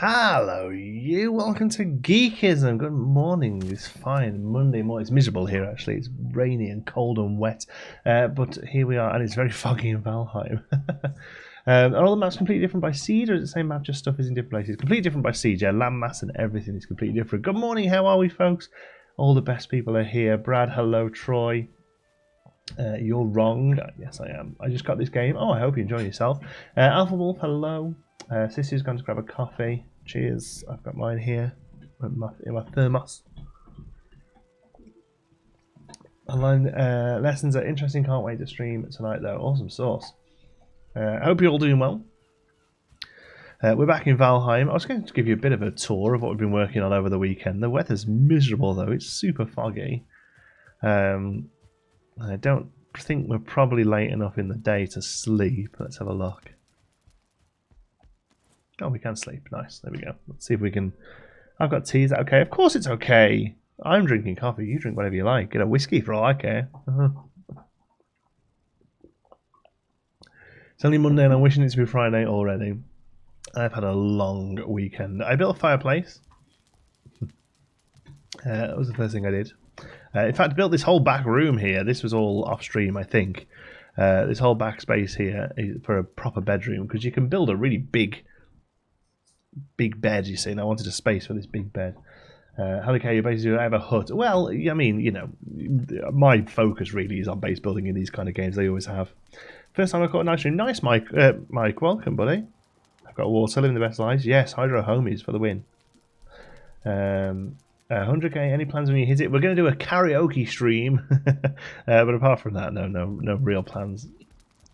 Hello, you. Welcome to Geekism. Good morning. It's fine. Monday morning. It's miserable here, actually. It's rainy and cold and wet. But here we are, and it's very foggy in Valheim. Are all the maps completely different by seed, or is it the same map, just stuff is in different places? Completely different by seed, yeah. Landmass and everything is completely different. Good morning. How are we, folks? All the best people are here. Brad, hello. Troy. You're wrong. Yes, I am. I just got this game. Oh, I hope you enjoy yourself. Alpha Wolf, hello. Sissy's going to grab a coffee. Cheers. I've got mine here in my thermos. Online lessons are interesting. Can't wait to stream tonight, though. Awesome sauce. I hope you're all doing well. We're back in Valheim. I was going to give you a bit of a tour of what we've been working on over the weekend. The weather's miserable, though. It's super foggy. I don't think we're probably late enough in the day to sleep. Let's have a look. Oh, we can sleep. Nice. There we go. Let's see if we can... I've got tea. Is that okay? Of course it's okay. I'm drinking coffee. You drink whatever you like. Get a whiskey for all I care. It's only Monday and I'm wishing it to be Friday already. I've had a long weekend. I built a fireplace. That was the first thing I did. In fact, I built this whole back room here. This was all off stream, I think. This whole back space here is for a proper bedroom, because you can build a really big bed, you see, and I wanted a space for this big bed. Helicopter, you basically have a hut. Well, I mean, you know, my focus really is on base building in these kind of games. They always have. First time I caught a nice stream. Nice, Mike. Mike, welcome, buddy. I've got water, living the best lives. Yes, Hydro Homies for the win. 100k, any plans when you hit it? We're going to do a karaoke stream. But apart from that, no real plans.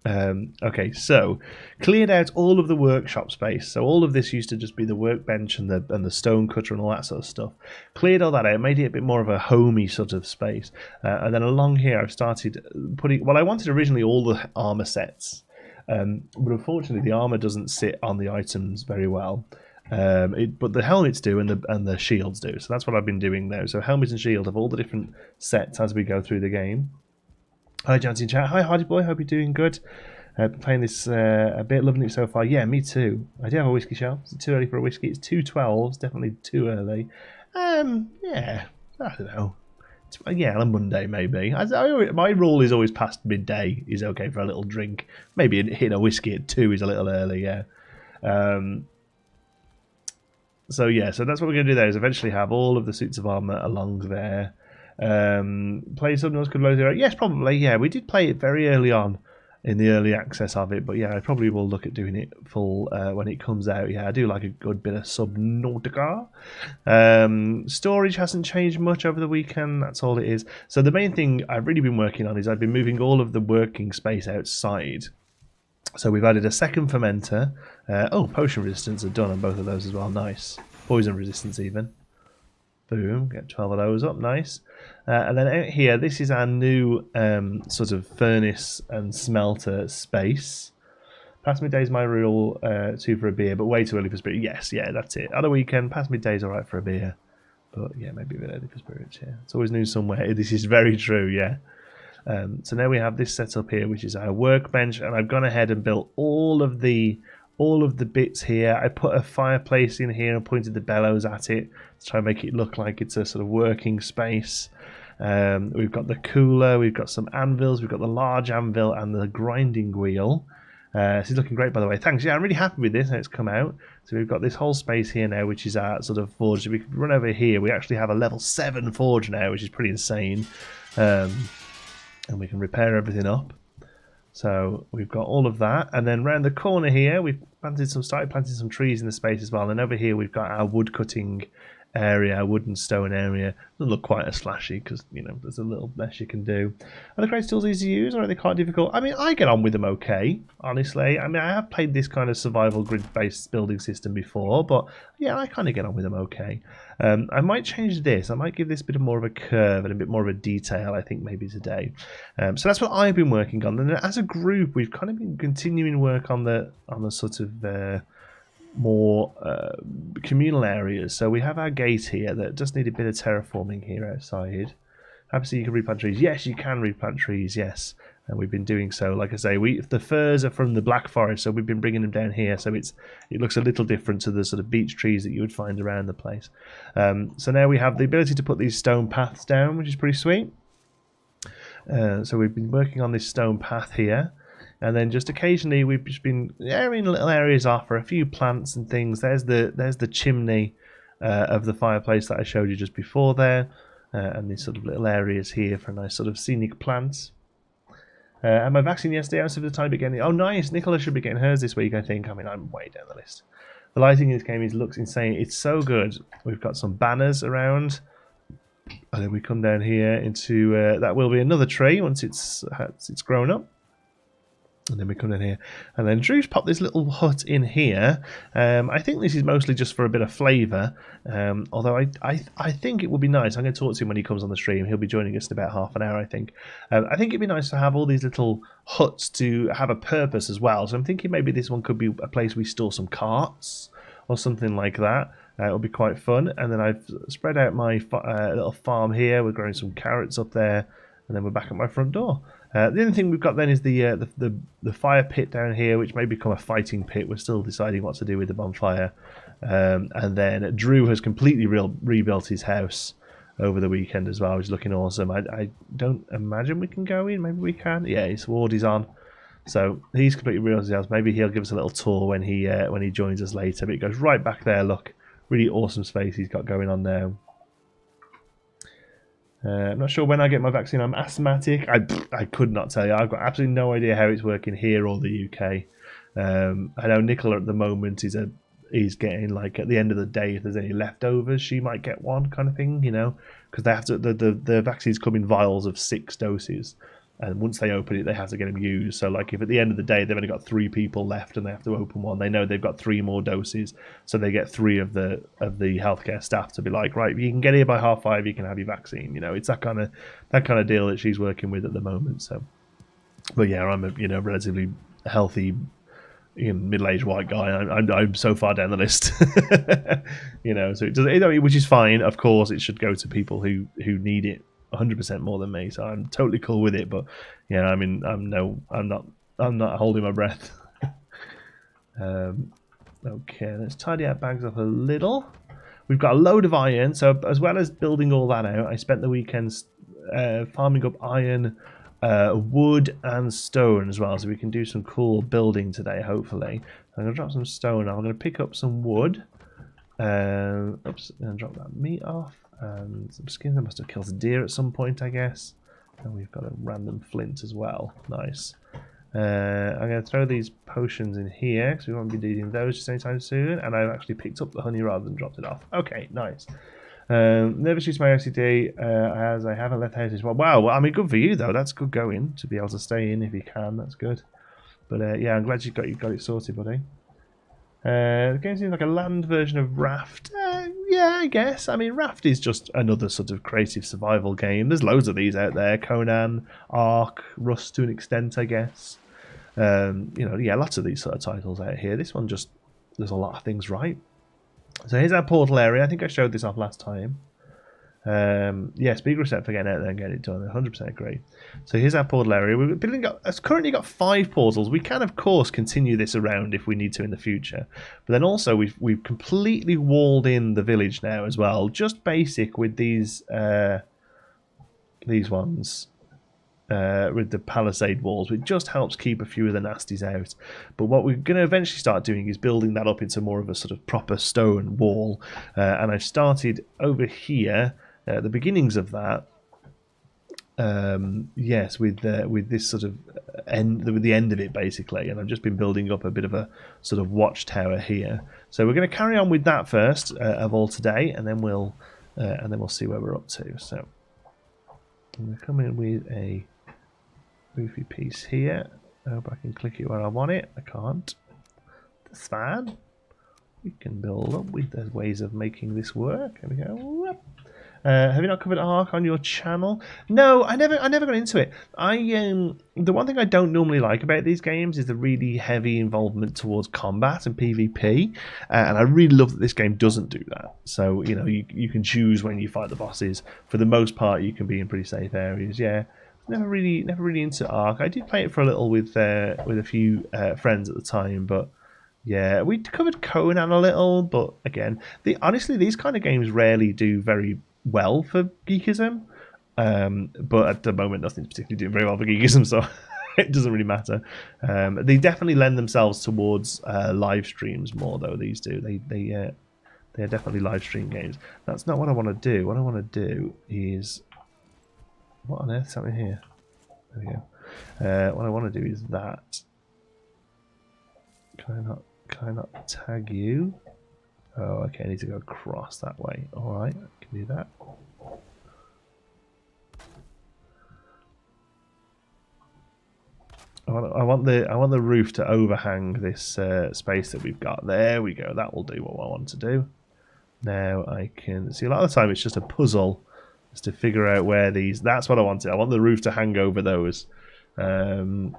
Okay, so cleared out all of the workshop space. So all of this used to just be the workbench and the stone cutter and all that sort of stuff. Cleared all that out, made it a bit more of a homey sort of space. And then along here I've started putting... Well, I wanted originally all the armor sets. But unfortunately the armor doesn't sit on the items very well. But the helmets do and the shields do. So that's what I've been doing there. So helmets and shield have all the different sets as we go through the game. Hi, Jonti in chat. Hi, Hardy Boy. Hope you're doing good. Been playing this a bit, loving it so far. Yeah, me too. I do have a whiskey shelf. Is it too early for a whiskey? It's 2:12. It's definitely too early. Yeah, I don't know. Yeah, on a Monday maybe. My rule is always past midday is okay for a little drink. Maybe hitting a whiskey at 2 is a little early. Yeah. So yeah, so that's what we're going to do there. Is eventually have all of the suits of armor along there. Play something else could load it. Yes, probably. Yeah, we did play it very early on in the early access of it, but yeah, I probably will look at doing it full when it comes out. Yeah, I do like a good bit of Subnautica. Storage hasn't changed much over the weekend. That's all it is. So the main thing I've really been working on is I've been moving all of the working space outside. So we've added a second fermenter. Oh, potion resistance are done on both of those as well. Nice. Poison resistance even. Boom, get 12 of those up, nice. And then out here, this is our new sort of furnace and smelter space. Past midday's my rule, 2 for a beer, but way too early for spirit. Yes, yeah, that's it. On a weekend, past midday's alright for a beer. But yeah, maybe a bit early for spirits, yeah. It's always new somewhere. This is very true, yeah. So now we have this set up here, which is our workbench, and I've gone ahead and built all of the bits here. I put a fireplace in here and pointed the bellows at it to try and make it look like it's a sort of working space. We've got the cooler, we've got some anvils, we've got the large anvil and the grinding wheel. This is looking great, by the way. Thanks. Yeah, I'm really happy with this, how it's come out. So we've got this whole space here now, which is our sort of forge. We could run over here. We actually have a level 7 forge now, which is pretty insane. And we can repair everything up. So we've got all of that, and then round the corner here we've started planting some trees in the space as well. And over here we've got our wood cutting area, our wood and stone area. Doesn't look quite as flashy because, you know, there's a little less you can do. Are the crate tools easy to use, or are they quite difficult? I mean, I get on with them okay, honestly. I mean, I have played this kind of survival grid-based building system before, but yeah, I kind of get on with them okay. I might change this. I might give this a bit more of a curve and a bit more of a detail, I think, maybe today. So that's what I've been working on. And as a group, we've kind of been continuing work on the sort of more communal areas. So we have our gate here that does need a bit of terraforming here outside. Obviously you can replant trees. Yes, you can replant trees, yes. And we've been doing so, like I say, the furs are from the Black Forest, so we've been bringing them down here. So it looks a little different to the sort of beech trees that you would find around the place. So now we have the ability to put these stone paths down, which is pretty sweet. So we've been working on this stone path here. And then just occasionally we've just been airing little areas off for a few plants and things. There's the chimney of the fireplace that I showed you just before there. And these sort of little areas here for nice sort of scenic plants. And my vaccine yesterday, I was for the time again. Oh, nice. Nicola should be getting hers this week, I think. I mean, I'm way down the list. The lighting in this game looks insane. It's so good. We've got some banners around. And then we come down here into... that will be another tree once it's grown up. And then we come in here. And then Drew's popped this little hut in here. I think this is mostly just for a bit of flavour. Although I think it would be nice. I'm going to talk to him when he comes on the stream. He'll be joining us in about half an hour, I think. I think it'd be nice to have all these little huts to have a purpose as well. So I'm thinking maybe this one could be a place we store some carts or something like that. It would be quite fun. And then I've spread out my little farm here. We're growing some carrots up there. And then we're back at my front door. The only thing we've got then is the fire pit down here, which may become a fighting pit. We're still deciding what to do with the bonfire. And then Drew has completely rebuilt his house over the weekend as well, which is looking awesome. I don't imagine we can go in. Maybe we can. Yeah, his sword is on. So he's completely rebuilt his house. Maybe he'll give us a little tour when he joins us later. But it goes right back there. Look, really awesome space he's got going on now. I'm not sure when I get my vaccine. I'm asthmatic. I could not tell you. I've got absolutely no idea how it's working here or the UK. I know Nicola at the moment is getting, like, at the end of the day, if there's any leftovers, she might get one kind of thing, you know, because they have to. The vaccines come in vials of 6 doses, and once they open it, they have to get them used. So, like, if at the end of the day they've only got 3 people left and they have to open one, they know they've got 3 more doses, so they get 3 of the healthcare staff to be like, right, you can get here by 5:30, you can have your vaccine. You know, it's that kind of deal that she's working with at the moment. So, but yeah, I'm a relatively healthy, middle-aged white guy. I'm so far down the list, So it does, which is fine. Of course, it should go to people who need it 100% more than me, so I'm totally cool with it. But yeah, I mean, I'm not holding my breath. Okay, let's tidy our bags up a little. We've got a load of iron, so as well as building all that out, I spent the weekends farming up iron, wood and stone as well, so we can do some cool building today, hopefully. I'm going to drop some stone off. I'm going to pick up some wood. Oops, and drop that meat off. And some skins. I must have killed a deer at some point, I guess. And we've got a random flint as well. Nice. I'm going to throw these potions in here because we won't be needing those just anytime soon. And I've actually picked up the honey rather than dropped it off. Okay, nice. Never choose my OCD as I haven't left the house as well. Wow, well, I mean, good for you though. That's good going to be able to stay in if you can. That's good. But yeah, I'm glad you got it sorted, buddy. The game seems like a land version of Raft. Yeah, I guess. I mean, Raft is just another sort of creative survival game. There's loads of these out there. Conan, Ark, Rust to an extent, I guess. Yeah, lots of these sort of titles out here. This one just, there's a lot of things right. So here's our portal area. I think I showed this off last time. Yes, big respect for getting out there and getting it done. 100% agree. So here's our portal area. We've currently got 5 portals. We can, of course, continue this around if we need to in the future. But then also we've completely walled in the village now as well. Just basic with these ones. With the palisade walls, it just helps keep a few of the nasties out. But what we're going to eventually start doing is building that up into more of a sort of proper stone wall. And I've started over here, the beginnings of that. Yes, with this sort of with the end of it basically, and I've just been building up a bit of a sort of watchtower here. So we're going to carry on with that first of all today, and then we'll see where we're up to. So I'm going to come in with a roofy piece here. I hope I can click it where I want it. I can't. That's fine. We can build up with there's ways of making this work. There we go. Have you not covered Ark on your channel? No, I never got into it. The one thing I don't normally like about these games is the really heavy involvement towards combat and PvP, and I really love that this game doesn't do that. So you can choose when you fight the bosses. For the most part, you can be in pretty safe areas. Yeah, never really into Ark. I did play it for a little with a few friends at the time, but yeah, we covered Conan a little. But again, honestly, these kind of games rarely do very well for Geekism. But at the moment, nothing's particularly doing very well for Geekism, so it doesn't really matter. They definitely lend themselves towards live streams more, though. These do. They're definitely live stream games. That's not what I want to do. What I want to do is, what on earth is happening here? There we go. What I want to do is that. Can I not tag you? Oh, okay. I need to go across that way. All right, I can do that. I want the roof to overhang this space that we've got. There we go. That will do what I want to do. Now I can see a lot of the time it's just a puzzle, just to figure out where these. That's what I wanted. I want the roof to hang over those. That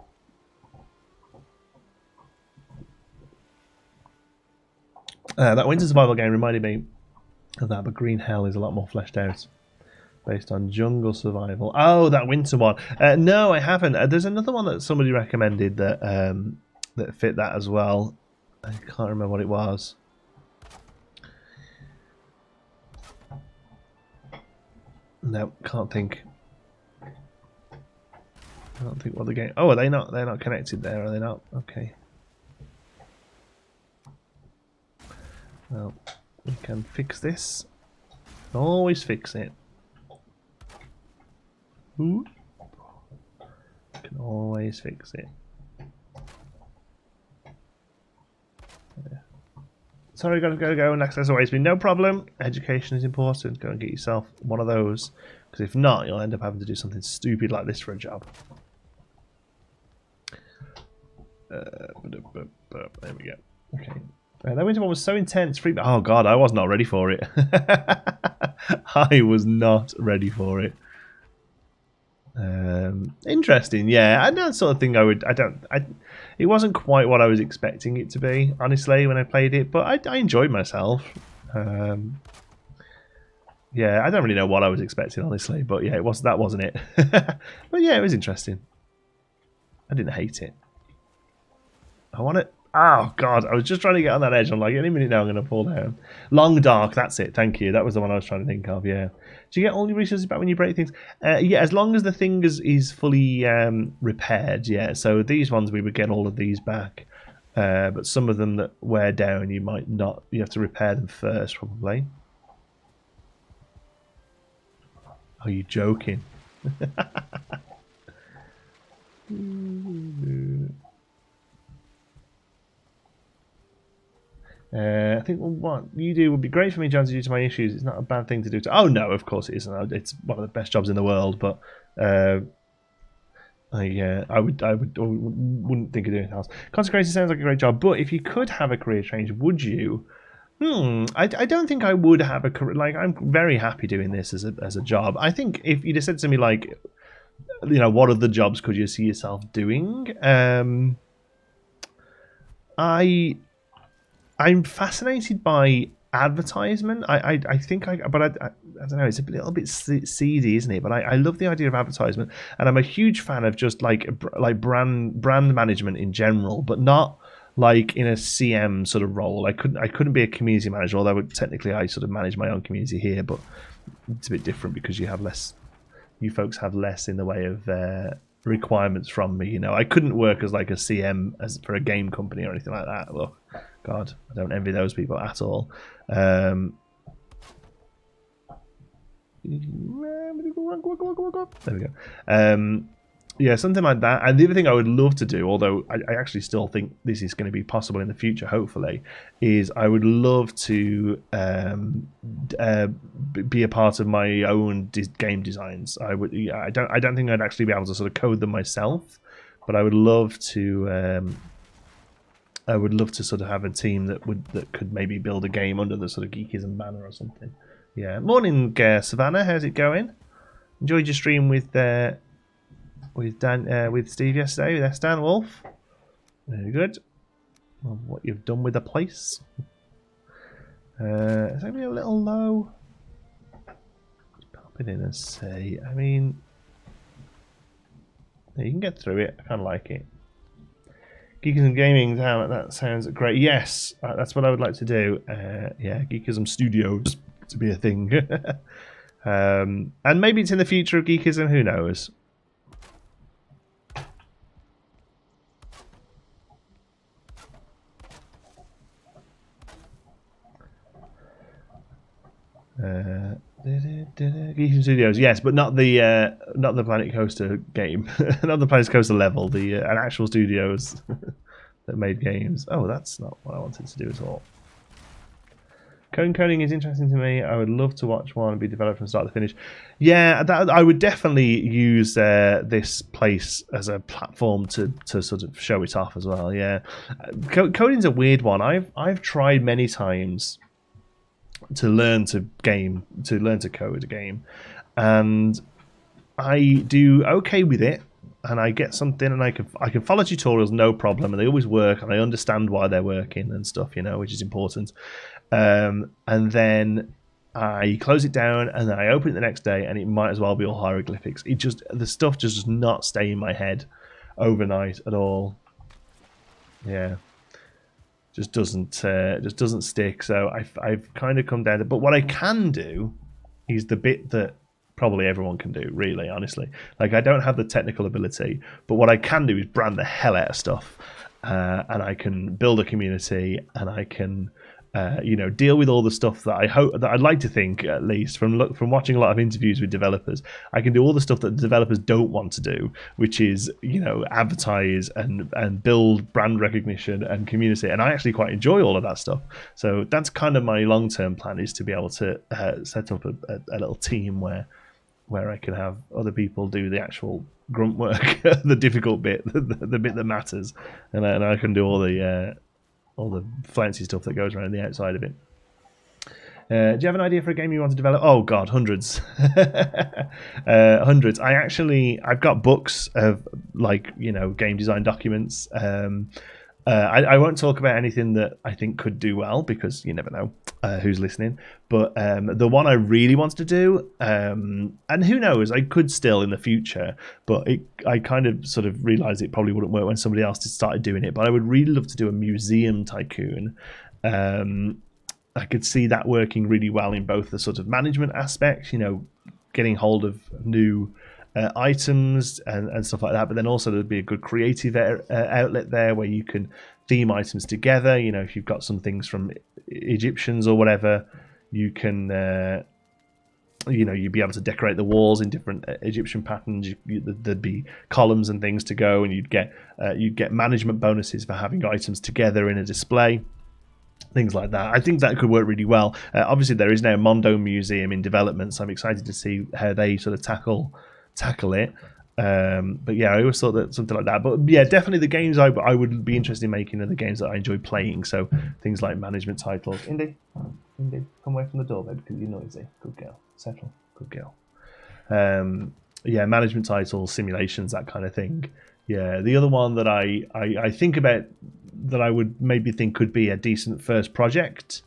winter survival game reminded me of that, but Green Hell is a lot more fleshed out. Based on jungle survival. Oh, that winter one. No, I haven't. There's another one that somebody recommended that that fit that as well. I can't remember what it was. No, can't think. I don't think what the game. Oh, are they not? They're not connected there, are they not? Okay. Well, we can fix this. Always fix it. Ooh. Can always fix it. Yeah. Sorry, gotta go. Next has always been no problem. Education is important. Go and get yourself one of those, because if not, you'll end up having to do something stupid like this for a job. There we go. Okay. That winter one was so intense. Oh god, I was not ready for it. I was not ready for it. Interesting, yeah. I know that sort of thing. It wasn't quite what I was expecting it to be, honestly, when I played it. But I enjoyed myself. Yeah, I don't really know what I was expecting, honestly. But yeah, that wasn't it. But yeah, it was interesting. I didn't hate it. I want it. Oh god, I was just trying to get on that edge. I'm like, any minute now I'm going to fall down. Long Dark, that's it. Thank you. That was the one I was trying to think of. Yeah. Do you get all your resources back when you break things? Yeah, as long as the thing is fully repaired. Yeah. So these ones we would get all of these back, but some of them that wear down, you might not. You have to repair them first, probably. Are you joking? I think what you do would be great for me, Jonti, due to my issues. It's not a bad thing to do. Oh no, of course it isn't. It's one of the best jobs in the world. But I wouldn't think of doing anything else. Consecrated sounds like a great job, but if you could have a career change, would you? I don't think I would have a career. Like, I'm very happy doing this as a job. I think if you'd have said to me, like, you know, what other jobs could you see yourself doing? I'm fascinated by advertisement. I think I don't know. It's a little bit seedy, isn't it? But I love the idea of advertisement, and I'm a huge fan of just like brand management in general, but not like in a CM sort of role. I couldn't be a community manager, although technically I sort of manage my own community here, but it's a bit different because you folks have less in the way of requirements from me. You know, I couldn't work as like a CM for a game company or anything like that. Look. God, I don't envy those people at all. There we go. Yeah, something like that. And the other thing I would love to do, although I actually still think this is going to be possible in the future, hopefully, is I would love to be a part of my own game designs. I don't think I'd actually be able to sort of code them myself, but I would love to. I would love to sort of have a team that could maybe build a game under the sort of Geekism banner or something. Yeah. Morning, Savannah. How's it going? Enjoyed your stream with Dan, with Steve yesterday with Stan Wolf. Very good. Well, what you've done with the place. It's only a little low. Let's pop it in and see. I mean, You can get through it. I kind of like it. Geekism Gaming, that sounds great. Yes, that's what I would like to do. Yeah, Geekism Studios to be a thing. And maybe it's in the future of Geekism, who knows? Geekism Studios, yes, but not the Planet Coaster game, not the Planet Coaster level. An actual studios that made games. Oh, that's not what I wanted to do at all. Coding is interesting to me. I would love to watch one be developed from start to finish. Yeah, I would definitely use this place as a platform to sort of show it off as well. Yeah, coding's a weird one. I've tried many times to learn to code a game, and I do okay with it, and I get something, and I can follow tutorials no problem, and they always work, and I understand why they're working and stuff, which is important. And then I close it down, and then I open it the next day, and it might as well be all hieroglyphics. The stuff just does not stay in my head overnight at all. Yeah. Just doesn't stick. So I've kind of come down to, but what I can do is the bit that probably everyone can do, really, honestly. Like, I don't have the technical ability, but what I can do is brand the hell out of stuff, and I can build a community, and I can deal with all the stuff that I'd like to think, at least from watching a lot of interviews with developers, I can do all the stuff that the developers don't want to do, which is advertise and build brand recognition and community, and I actually quite enjoy all of that stuff. So that's kind of my long-term plan, is to be able to set up a little team where I can have other people do the actual grunt work, the difficult bit, the bit that matters, and I can do all the fancy stuff that goes around the outside of it. Do you have an idea for a game you want to develop? Oh God, hundreds. Hundreds. I've got books of game design documents. I won't talk about anything that I think could do well, because you never know who's listening. But the one I really wanted to do, and who knows, I could still in the future, but I kind of sort of realised it probably wouldn't work when somebody else started doing it. But I would really love to do a museum tycoon. I could see that working really well in both the sort of management aspects, getting hold of new items and stuff like that, but then also there'd be a good creative outlet there where you can theme items together. If you've got some things from Egyptians or whatever, you can you'd be able to decorate the walls in different Egyptian patterns. There'd be columns and things to go, and you'd get management bonuses for having items together in a display. Things like that. I think that could work really well. Obviously, there is now a Mondo Museum in development, so I'm excited to see how they sort of tackle it. But yeah, I always thought that something like that. But yeah, definitely the games I would be interested in making are the games that I enjoy playing. So things like management titles. Indy, come away from the door, babe, because you're noisy. Good girl. Settle. Good girl. Yeah, management titles, simulations, that kind of thing. Yeah, the other one that I think about that I would maybe think could be a decent first project,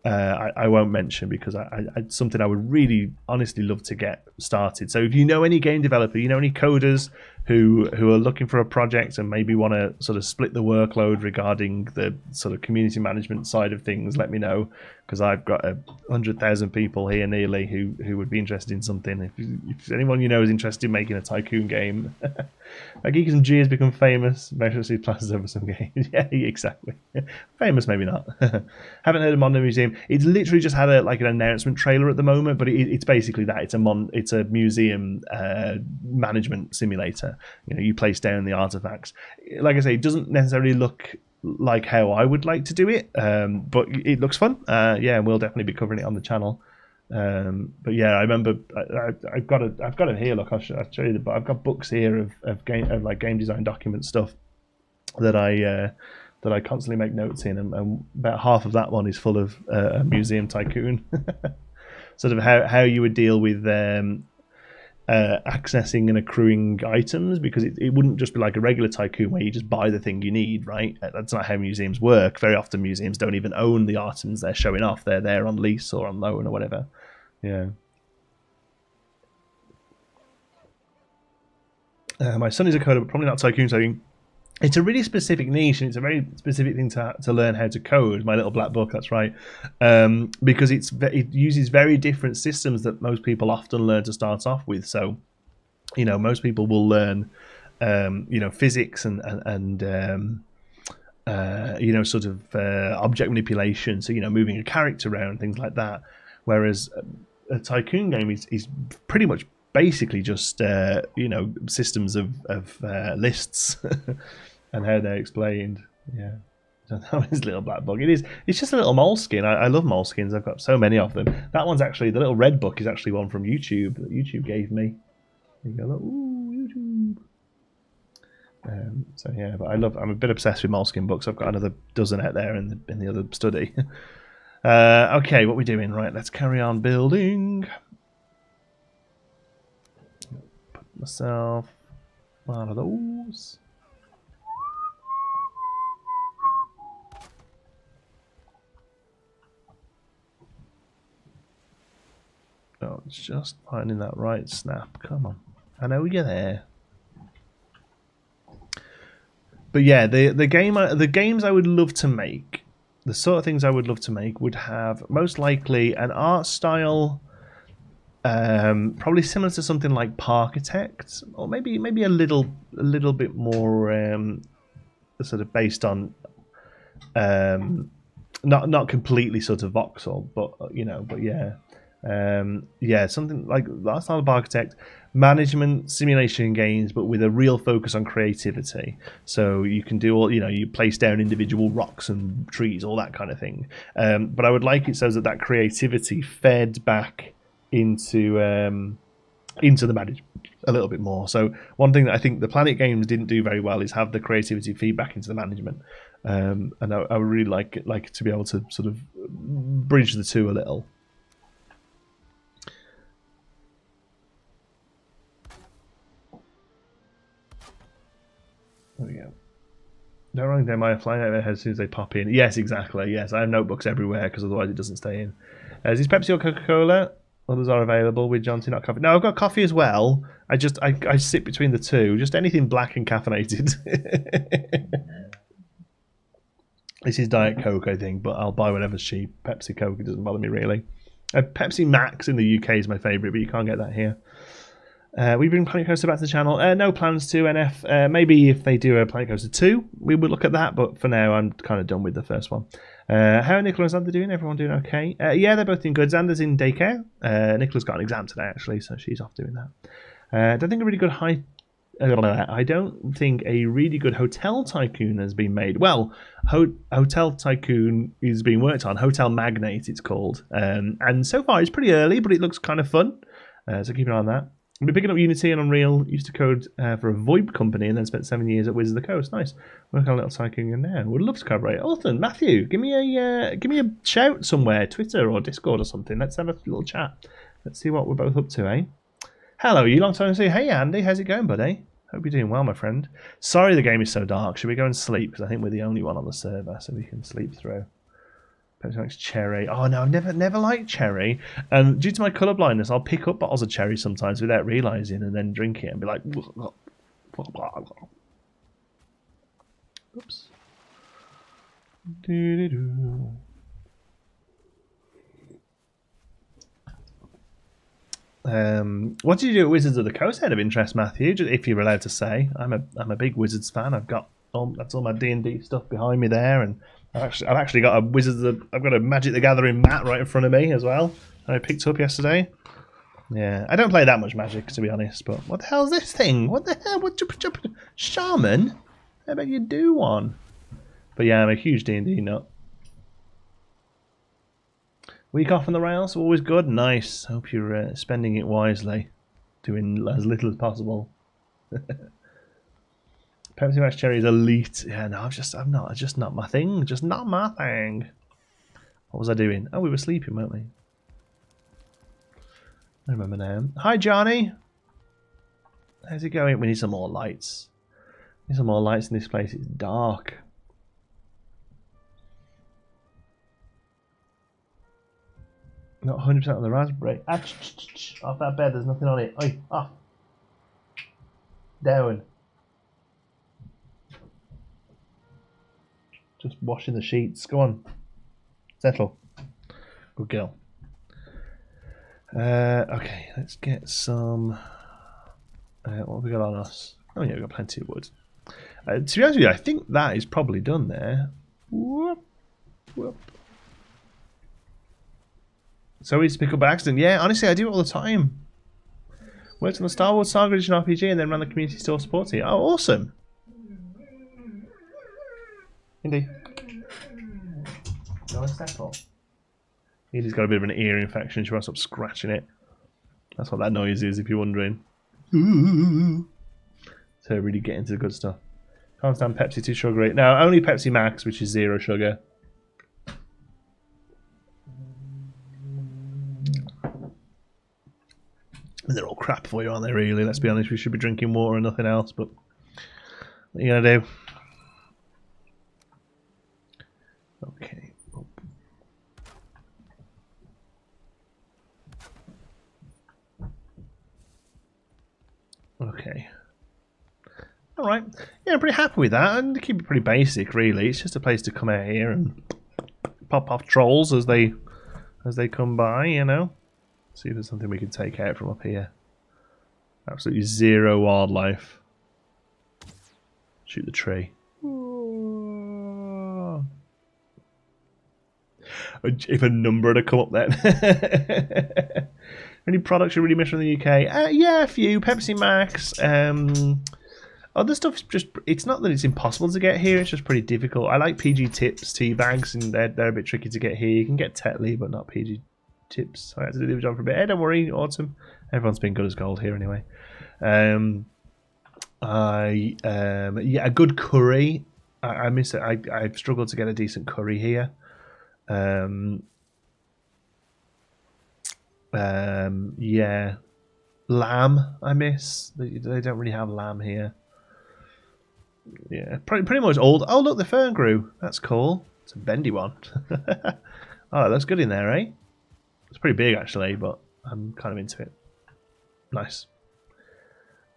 I won't mention, because it's something I would really honestly love to get started. So if you know any game developer, any coders who are looking for a project and maybe want to sort of split the workload regarding the sort of community management side of things, let me know, because I've got 100,000 people here nearly who would be interested in something. If anyone is interested in making a Tycoon game, Geekism G has become famous. Mostly classes over some games. Yeah, exactly. Famous, maybe not. Haven't heard of Mondo Museum. It's literally just had an announcement trailer at the moment, but it's basically that. It's a museum management simulator. You place down the artifacts. Like I say, it doesn't necessarily look like how I would like to do it, but it looks fun. Yeah, and we'll definitely be covering it on the channel. But yeah, I remember I've got it here. Look, I'll show you. But I've got books here of game design document stuff that I constantly make notes in, and about half of that one is full of a museum tycoon. Sort of how you would deal with accessing and accruing items, because it wouldn't just be like a regular tycoon where you just buy the thing you need, right? That's not how museums work. Very often museums don't even own the items they're showing off. They're there on lease or on loan or whatever. Yeah. My son is a coder, but probably not Tycoon. So it's a really specific niche, and it's a very specific thing to learn how to code. My little black book, that's right, because it uses very different systems that most people often learn to start off with. So, most people will learn, physics and sort of object manipulation. So, moving a character around, things like that. Whereas a Tycoon game is pretty much basically just systems of lists and how they're explained. Yeah, so that was little black book. It's just a little moleskin. I love moleskins. I've got so many of them. That one's actually, the little red book is actually one from YouTube that YouTube gave me. You go, ooh, YouTube. So yeah, but I'm a bit obsessed with moleskin books. I've got another dozen out there in the other study. Okay, what are we doing? Right, let's carry on building. Put myself one of those. Oh, it's just finding that right snap. Come on, I know you're there. But yeah, the games I would love to make, the sort of things I would love to make would have most likely an art style, probably similar to something like Parkitect, or maybe a little bit more sort of based on not completely sort of voxel, but yeah, something like that style of Architect, management simulation games, but with a real focus on creativity. So you can do all, you place down individual rocks and trees, all that kind of thing. But I would like it so that creativity fed back into the management a little bit more. So one thing that I think the Planet games didn't do very well is have the creativity feedback into the management. And I would really like to be able to sort of bridge the two a little. There we go. Don't wrong them. I fly over as soon as they pop in. Yes, exactly. Yes, I have notebooks everywhere because otherwise it doesn't stay in. Is this Pepsi or Coca-Cola? Others are available with Jonti, not coffee. No, I've got coffee as well. I sit between the two. Just anything black and caffeinated. This is Diet Coke, I think, but I'll buy whatever's cheap. Pepsi, Coke, it doesn't bother me really. Pepsi Max in the UK is my favourite, but you can't get that here. We bring Planet Coaster back to the channel. No plans to, NF. Maybe if they do a Planet Coaster 2, we would look at that, but for now I'm kind of done with the first one. How are Nicola and Xander doing? Everyone doing okay? Yeah, they're both doing good. Xander's in daycare. Nicola's got an exam today, actually, so she's off doing that. I don't think a really good hotel tycoon has been made. Well, Hotel Tycoon is being worked on. Hotel Magnate, it's called. And so far, it's pretty early, but it looks kind of fun. So keep an eye on that. I've been picking up Unity and Unreal. Used to code for a VoIP company and then spent 7 years at Wizards of the Coast. Nice. Working on a little Tycoon now. Would love to collaborate. Alton, Matthew, give me a shout somewhere, Twitter or Discord or something. Let's have a little chat. Let's see what we're both up to, eh? Hello, you long time to see. Hey, Andy, how's it going, buddy? Hope you're doing well, my friend. Sorry the game is so dark. Should we go and sleep? Because I think we're the only one on the server, so we can sleep through. Pepsi Max cherry. Oh no, I've never liked cherry. And due to my colour blindness, I'll pick up bottles of cherry sometimes without realising and then drink it and be like, oops. What did you do at Wizards of the Coast out of interest, Matthew? If you're allowed to say. I'm a big Wizards fan. I've got that's all my D&D stuff behind me there, and I've actually got I've got a Magic the Gathering mat right in front of me as well. I picked up yesterday. Yeah, I don't play that much Magic, to be honest. But what the hell is this thing? What the hell? What Shaman? How about you do one? But yeah, I'm a huge D&D nut. Week off on the rails, always good. Nice. Hope you're spending it wisely, doing as little as possible. Pepsi Max Cherry is elite. Yeah, no, it's just not my thing. Just not my thing. What was I doing? Oh, we were sleeping, weren't we? I remember now. Hi, Johnny. How's it going? We need some more lights. We need some more lights in this place. It's dark. Not 100% on the raspberry. Off that bed, there's nothing on it. Oi, off. Down. Just washing the sheets. Go on. Settle. Good girl. Okay, let's get some... what have we got on us? Oh yeah, we've got plenty of wood. To be honest with you, I think that is probably done there. Whoop, whoop. So easy to pick up by accident. Yeah, honestly, I do it all the time. Worked on the Star Wars Saga Edition RPG and then ran the community store support team. Oh, awesome. Indy. Go and settle. Indy's got a bit of an ear infection. She wants to stop scratching it. That's what that noise is, if you're wondering. So really get into the good stuff. Can't stand Pepsi, too sugary. No, only Pepsi Max, which is 0 sugar. They're all crap for you, aren't they, really? Let's be honest, we should be drinking water and nothing else, but what are you going to do? Okay. Okay. Alright. Yeah, I'm pretty happy with that. And keep it pretty basic, really. It's just a place to come out here and pop off trolls as they come by, you know. See if there's something we can take out from up here. Absolutely 0 wildlife. Shoot the tree. If a number had come up then. Any products you really miss from the UK? Yeah, a few. Pepsi Max. Other stuff's just... It's not that it's impossible to get here. It's just pretty difficult. I like PG Tips tea bags, and they're a bit tricky to get here. You can get Tetley, but not PG Tips. I had to do the job for a bit. Hey, don't worry, Autumn. Everyone's been good as gold here anyway. Yeah, a good curry. I miss it. I've struggled to get a decent curry here. Yeah, lamb. I miss. They don't really have lamb here. Yeah, pretty much old. Oh, look, the fern grew. That's cool. It's a bendy one. Oh, that's good in there, eh? It's pretty big actually, but I'm kind of into it. Nice.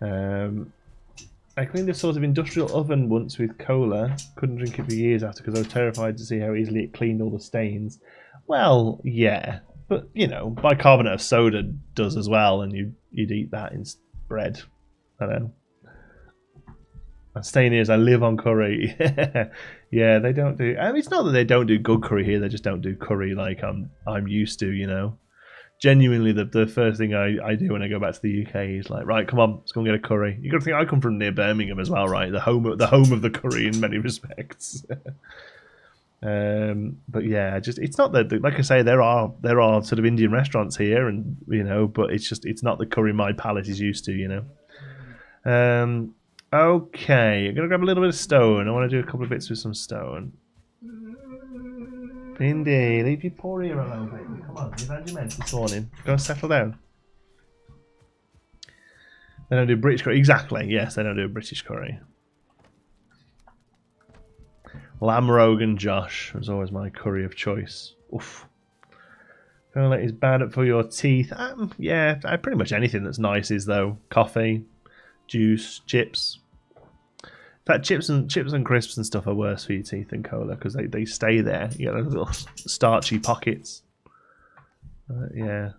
I cleaned a sort of industrial oven once with cola. Couldn't drink it for years after because I was terrified to see how easily it cleaned all the stains. Well, yeah, but you know, bicarbonate of soda does as well, and you'd eat that in bread. I don't know. I'm staying here as I live on curry. Yeah, they don't do. I mean, it's not that they don't do good curry here. They just don't do curry like I'm used to. You know, genuinely, the first thing I do when I go back to the UK is like, right, come on, let's go and get a curry. You got to think I come from near Birmingham as well, right? The home of the curry in many respects. But yeah, just it's not that. Like I say, there are sort of Indian restaurants here, and you know, but it's not the curry my palate is used to. You know. Okay, I'm going to grab a little bit of stone. I want to do a couple of bits with some stone. Indy, leave your poor ear alone, baby. Come on, you've had your meds this morning. Go and settle down. They don't do British curry. Exactly, yes, they don't do a British curry. Lamb Rogan Josh was always my curry of choice. Oof. Gonna is bad for your teeth. Yeah, pretty much anything that's nice is, though. Coffee, juice, chips. In fact, chips and crisps and stuff are worse for your teeth than cola because they stay there. You get those little starchy pockets. Yeah.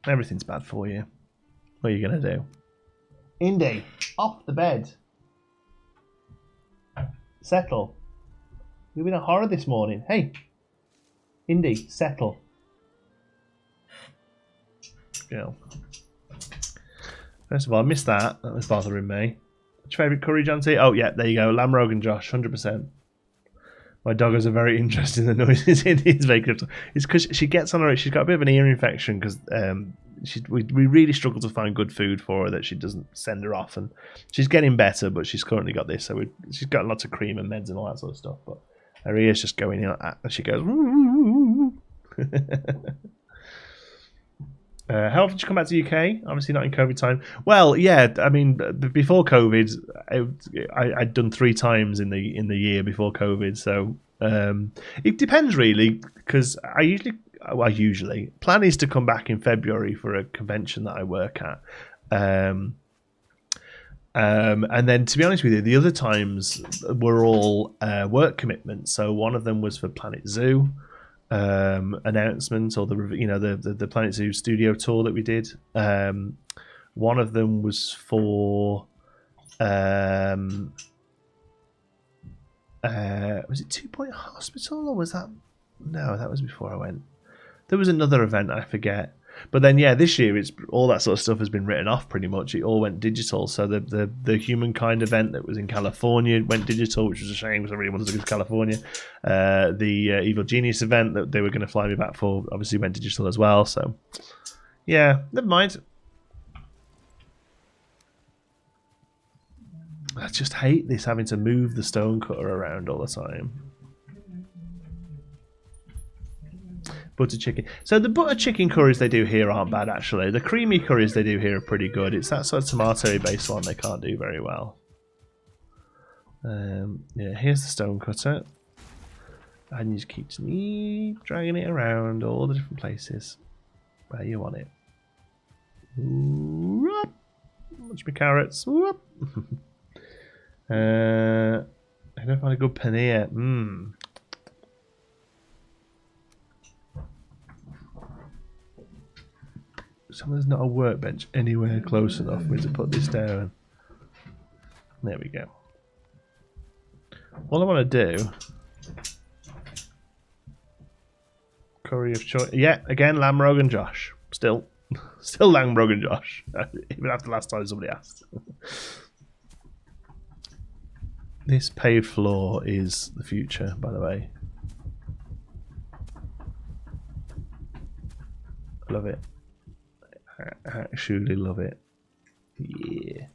Everything's bad for you. What are you going to do? Indy, off the bed. Settle. You've been a horror this morning. Hey. Indy, settle. Girl. First of all, I missed that. That was bothering me. What's your favourite curry, Jonti? Oh, yeah, there you go. Lamb Rogan Josh, 100%. My dog is a very interested in the noises in his makeup. It's because she gets on her... She's got a bit of an ear infection because we really struggle to find good food for her that she doesn't send her off. And she's getting better, but she's currently got this. So she's got lots of cream and meds and all that sort of stuff. But her ear's just going in and she goes... How often did you come back to the UK? Obviously not in COVID time. Well, yeah, I mean, before COVID, I'd done 3 times in the year before COVID. So it depends really, because I usually plan is to come back in February for a convention that I work at. And then, to be honest with you, the other times were all work commitments. So one of them was for Planet Zoo announcements, or the Planet Zoo studio tour that we did. One of them was for was it 2 Point Hospital, or was that? No, that was before I went. There was another event, I forget. But then, yeah, this year it's all that sort of stuff has been written off pretty much. It all went digital. So the Humankind event that was in California went digital, which was a shame because I really wanted to go to California. The Evil Genius event that they were going to fly me back for obviously went digital as well. So, yeah, never mind. I just hate this, having to move the stone cutter around all the time. Butter chicken. So the butter chicken curries they do here aren't bad, actually. The creamy curries they do here are pretty good. It's that sort of tomato-based one they can't do very well. Yeah, here's the stone cutter. And you just keep dragging it around all the different places where you want it. Whoop. Watch me carrots. Whoop. I don't find a good paneer. There's not a workbench anywhere close enough for me to put this down. There we go. All I want to do... Curry of choice. Yeah, again, lamb Rogan Josh. Still lamb Rogan Josh. Even after last time somebody asked. This paved floor is the future, by the way. I love it. I actually love it. Yeah.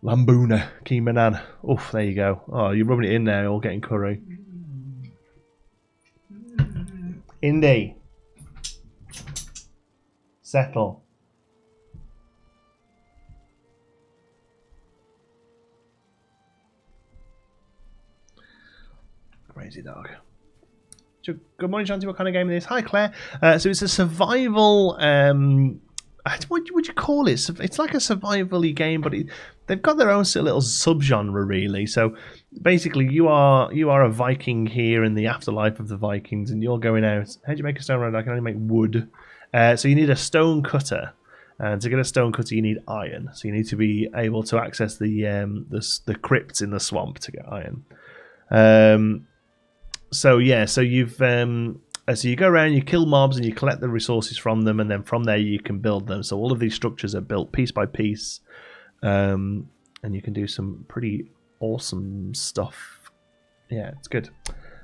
Lambuna, Keemanan. Oof, there you go. Oh, you're rubbing it in there, all getting curry. Indy. Settle. Crazy dog. Good morning, Jonti. What kind of game is this? Hi, Claire. So it's a survival. What would you call it? It's like a survival-y game, but they've got their own little subgenre, really. So basically, you are a Viking here in the afterlife of the Vikings, and you're going out. How do you make a stone rod? I can only make wood. So you need a stone cutter, and to get a stone cutter, you need iron. So you need to be able to access the crypts in the swamp to get iron. So yeah, so you've so you go around, you kill mobs, and you collect the resources from them, and then from there you can build them. So all of these structures are built piece by piece, and you can do some pretty awesome stuff. Yeah, it's good.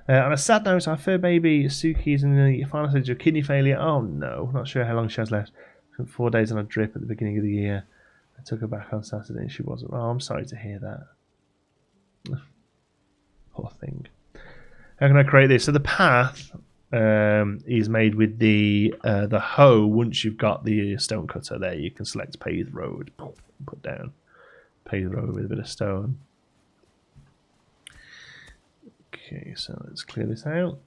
On a sad note, our fur baby Suki is in the final stage of kidney failure. Oh no, not sure how long she has left. 4 days on a drip at the beginning of the year. I took her back on Saturday and she wasn't. Oh, I'm sorry to hear that. Poor thing. How can I create this? So the path is made with the hoe. Once you've got the stone cutter there, you can select paved road. Put down paved road with a bit of stone. Okay, so let's clear this out.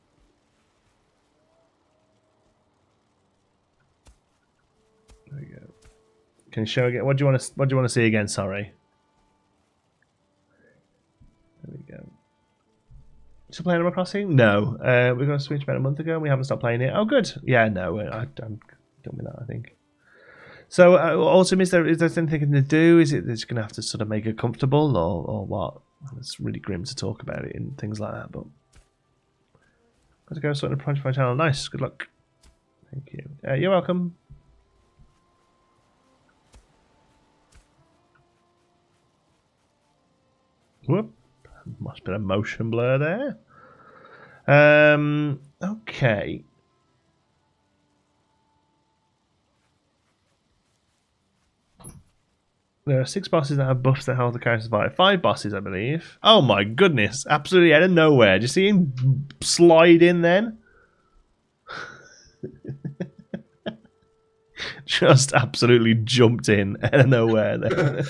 There we go. Can you show again? What do you want to see again? Sorry. There we go. Still playing Animal Crossing? No. We got a Switch about a month ago and we haven't stopped playing it. Oh, good. Yeah, no. I'm done with that, I think. So, Autumn, is there anything to do? Is it just going to have to sort of make it comfortable or what? It's really grim to talk about it and things like that, but... Got to go sort of project my channel. Nice. Good luck. Thank you. You're welcome. Whoop. Must be a motion blur there. Okay. There are 6 bosses that have buffs that help the character survive. 5 bosses, I believe. Oh my goodness. Absolutely out of nowhere. Did you see him slide in then? Just absolutely jumped in out of nowhere there.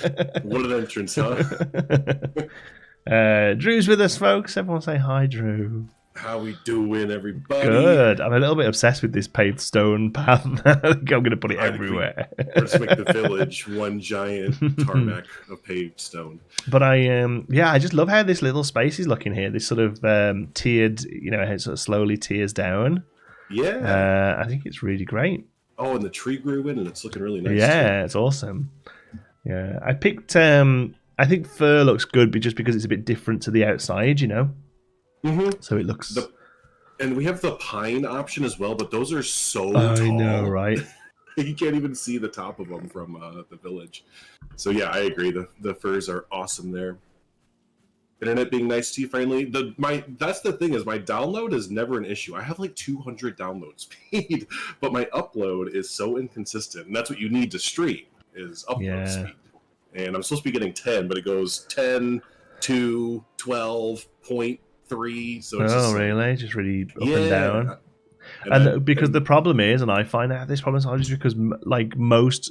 What an entrance, huh? Drew's with us, folks. Everyone say hi, Drew. How we doing, everybody? Good. I'm a little bit obsessed with this paved stone path. I think I'm going to put it everywhere. Let's make the village one giant tarmac of paved stone. But I just love how this little space is looking here. This sort of tiered, it sort of slowly tiers down. Yeah. I think it's really great. Oh, and the tree grew in, and it's looking really nice. Yeah, it's awesome. Yeah, I picked. I think fur looks good, just because it's a bit different to the outside, Mm-hmm. So it looks. And we have the pine option as well, but those are so tall. I know, right? You can't even see the top of them from the village. So yeah, I agree. The furs are awesome there. Internet being nice to you finally. That's the thing, is my download is never an issue. I have like 200 download speed, but my upload is so inconsistent, and that's what you need to stream is upload speed. And I'm supposed to be getting 10, but it goes 10 to 12.3. So it's really? Just really up and down. And because the problem is, and I find out this problem is just because like most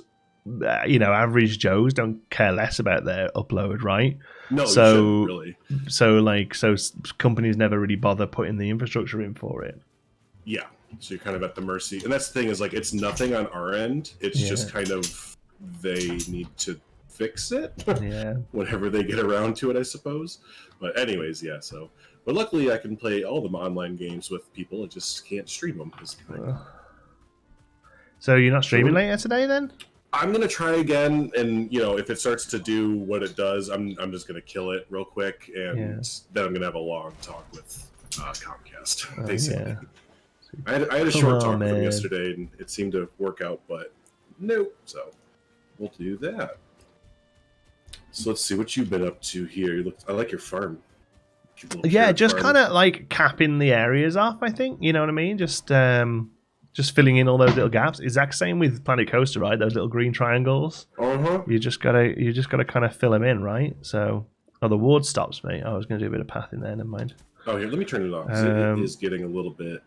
average Joes don't care less about their upload, right? No, you shouldn't, really. So companies never really bother putting the infrastructure in for it. Yeah, so you're kind of at the mercy. And that's the thing, is like it's nothing on our end. It's just kind of they need to fix it whenever they get around to it, I suppose. But anyways, so but luckily I can play all the online games with people. I just can't stream them. So you're not streaming later today then? I'm gonna try again, and if it starts to do what it does, I'm just gonna kill it real quick, and then I'm gonna have a long talk with Comcast. Basically, I had a short talk with them yesterday, and it seemed to work out, but nope. So we'll do that. So let's see what you've been up to here. I like your farm. Just kind of like capping the areas off. I think you know what I mean. Just filling in all those little gaps. Exact same with Planet Coaster, right? Those little green triangles. You just gotta kind of fill them in, right? So, the ward stops me. I was gonna do a bit of path in there. Never mind. Oh, here, let me turn it off. It is getting a little bit.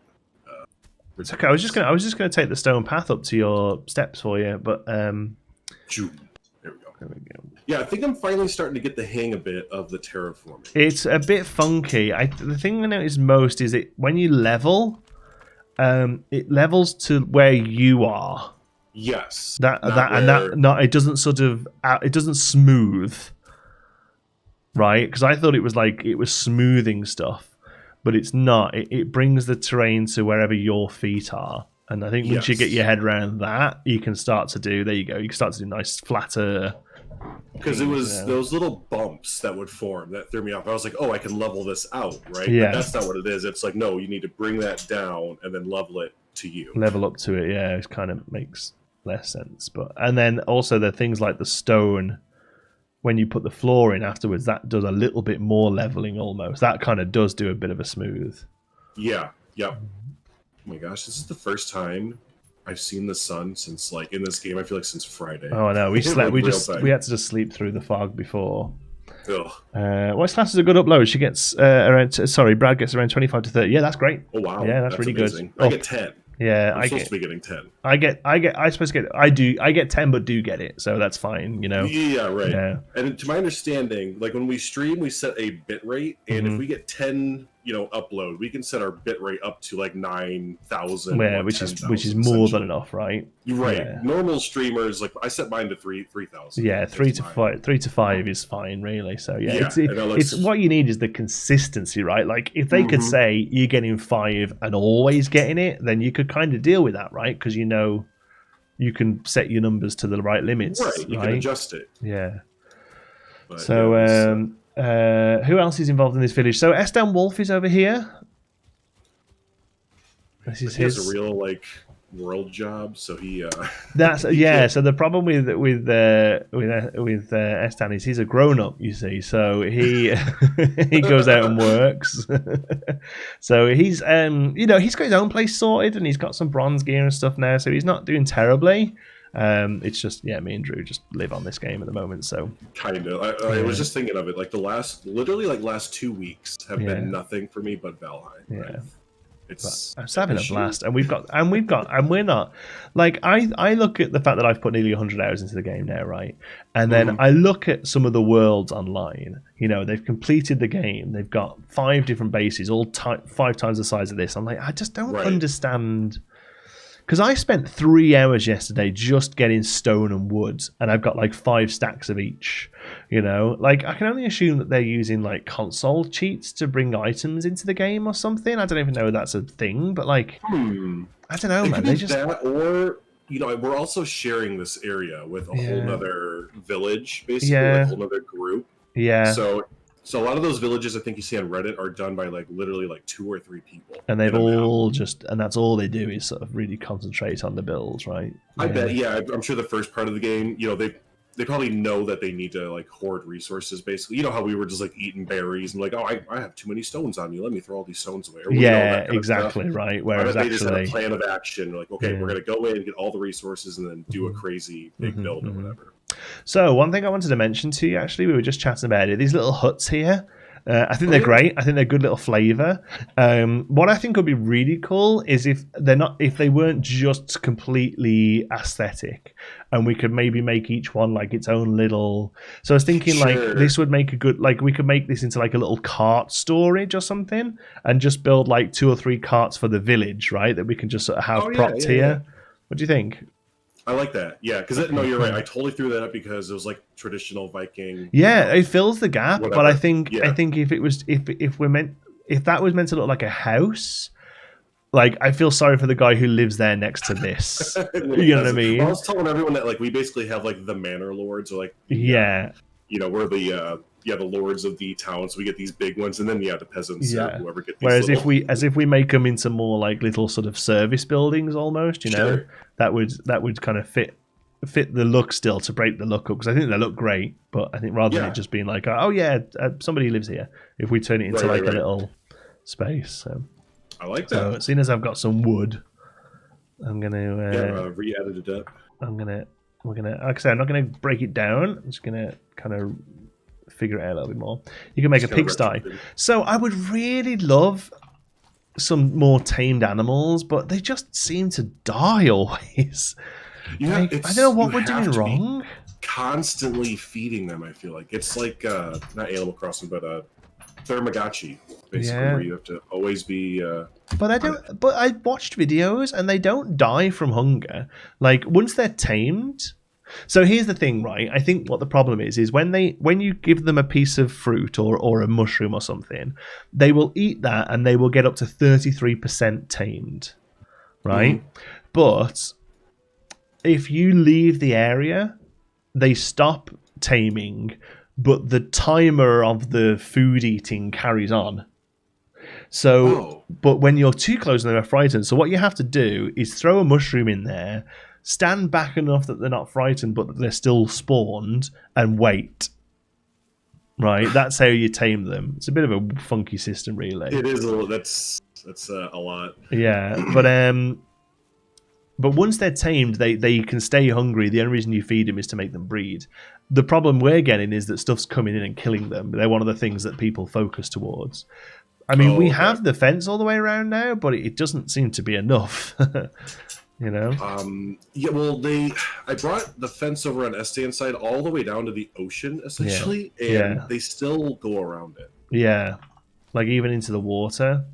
It's okay. I was just gonna take the stone path up to your steps for you, but There we go. Yeah, I think I'm finally starting to get the hang a bit of the terraforming. It's a bit funky. The thing I notice most is when you level. It levels to where you are. Yes. It doesn't it doesn't smooth, right? Because I thought it was smoothing stuff, but it's not. It brings the terrain to wherever your feet are, and I think once you get your head around that, you can start to do. There you go. You can start to do nice flatter. Because it was those little bumps that would form that threw me off. I was like, I can level this out, right? Yeah. But that's not what it is. It's like, no, you need to bring that down and then level it to you. Level up to it, yeah. It kind of makes less sense. And then also the things like the stone, when you put the floor in afterwards, that does a little bit more leveling almost. That kind of does do a bit of a smooth. Yeah, yep. Oh my gosh, this is the first time I've seen the sun since, in this game, I feel like since Friday. Oh, I know. We slept. We had to just sleep through the fog before. Ugh. What's class as a good upload? She gets Brad gets around 25 to 30. Yeah, that's great. Oh wow. Yeah, that's really amazing. Good. I get 10. Yeah, I'm supposed to be getting 10. I get 10, but do get it, so that's fine, Yeah, right. Yeah. And to my understanding, when we stream, we set a bit rate, and if we get 10, upload, we can set our bit rate up to 9,000. Yeah, which is more than enough, right? You're right. Yeah. Normal streamers, I set mine to 3,000. Yeah, 3 to 5 is fine, really. So it's what you need is the consistency, right? If they could say you're getting 5 and always getting it, then you could kind of deal with that, right? Because you can set your numbers to the right limits, right? You can adjust it. Yeah. But, so who else is involved in this village? So Estan Wolf is over here. This is he has a real world job, so he. That's So the problem with Estan is he's a grown up, you see. So he he goes out and works. So he's he's got his own place sorted, and he's got some bronze gear and stuff now. So he's not doing terribly. It's just me and Drew just live on this game at the moment. So kind of. I was just thinking of it. The last 2 weeks have been nothing for me but Valheim. Yeah. Right? It's having a blast, and we're not like I look at the fact that I've put nearly 100 hours into the game now, right? And then I look at some of the worlds online. You know, they've completed the game. They've got 5 different bases, all 5 times the size of this. I'm like, I just don't understand. Because I spent 3 hours yesterday just getting stone and wood, and I've got like 5 stacks of each. You know, like I can only assume that they're using like console cheats to bring items into the game or something. I don't even know if that's a thing, but like, I don't know, man. They just that, or you know, we're also sharing this area with a whole nother village, basically, like a whole nother group. Yeah. So a lot of those villages I think you see on Reddit are done by like literally like 2 or 3 people. And they've all and that's all they do is sort of really concentrate on the builds, right? I bet, I'm sure the first part of the game, you know, they probably know that they need to like hoard resources basically. You know how we were just like eating berries and like, oh, I have too many stones on me. Let me throw all these stones away. Or, exactly, right. Whereas they just have a plan of action. Like, okay, we're going to go in and get all the resources and then do a crazy big build or whatever. So one thing I wanted to mention to you, actually, we were just chatting about it. These little huts here, I think they're great. I think they're good little flavor. What I think would be really cool is if they weren't just completely aesthetic, and we could maybe make each one like its own little. So I was thinking like this would make a good, like we could make this into like a little cart storage or something, and just build like 2 or 3 carts for the village, right? That we can just sort of have propped here. Yeah. What do you think? I like that. Yeah, because no, you're right. I totally threw that up because it was like traditional Viking. Yeah, it fills the gap. Whatever. But I think if it was if that was meant to look like a house, like I feel sorry for the guy who lives there next to this. You know what I mean? I was telling everyone that like we basically have like the manor lords or like you know, we're the lords of the town, so we get these big ones, and then the peasants or whoever get these. Whereas if we make them into more like little sort of service buildings almost, you know, that would kind of fit the look still to break the look up, because I think they look great, but I think rather than it just being like somebody lives here, if we turn it into a little space. So I like that. So seeing as I've got some wood, I'm gonna re-added it up. We're gonna, like I said, I'm not gonna break it down. I'm just gonna kind of figure it out a little bit more. You can make a pigsty. So I would really love some more tamed animals, but they just seem to die always. Yeah, I don't know what we're doing wrong. Constantly feeding them, I feel like it's like not Animal Crossing, but Thermagotchi, basically, where you have to always be. But I watched videos and they don't die from hunger. Like once they're tamed. So here's the thing, right? I think what the problem is when you give them a piece of fruit or a mushroom or something, they will eat that and they will get up to 33% tamed, right? But if you leave the area, they stop taming, but the timer of the food eating carries on. So, but when you're too close and they're frightened, so what you have to do is throw a mushroom in there, stand back enough that they're not frightened, but that they're still spawned, and wait. Right, that's how you tame them. It's a bit of a funky system, really. It is a little. That's a lot. Yeah, but once they're tamed, they can stay hungry. The only reason you feed them is to make them breed. The problem we're getting is that stuff's coming in and killing them. They're one of the things that people focus towards. I mean, we have the fence all the way around now, but it doesn't seem to be enough. You know? Yeah, well, I brought the fence over on Estain's side all the way down to the ocean, essentially, and they still go around it. Yeah, like even into the water.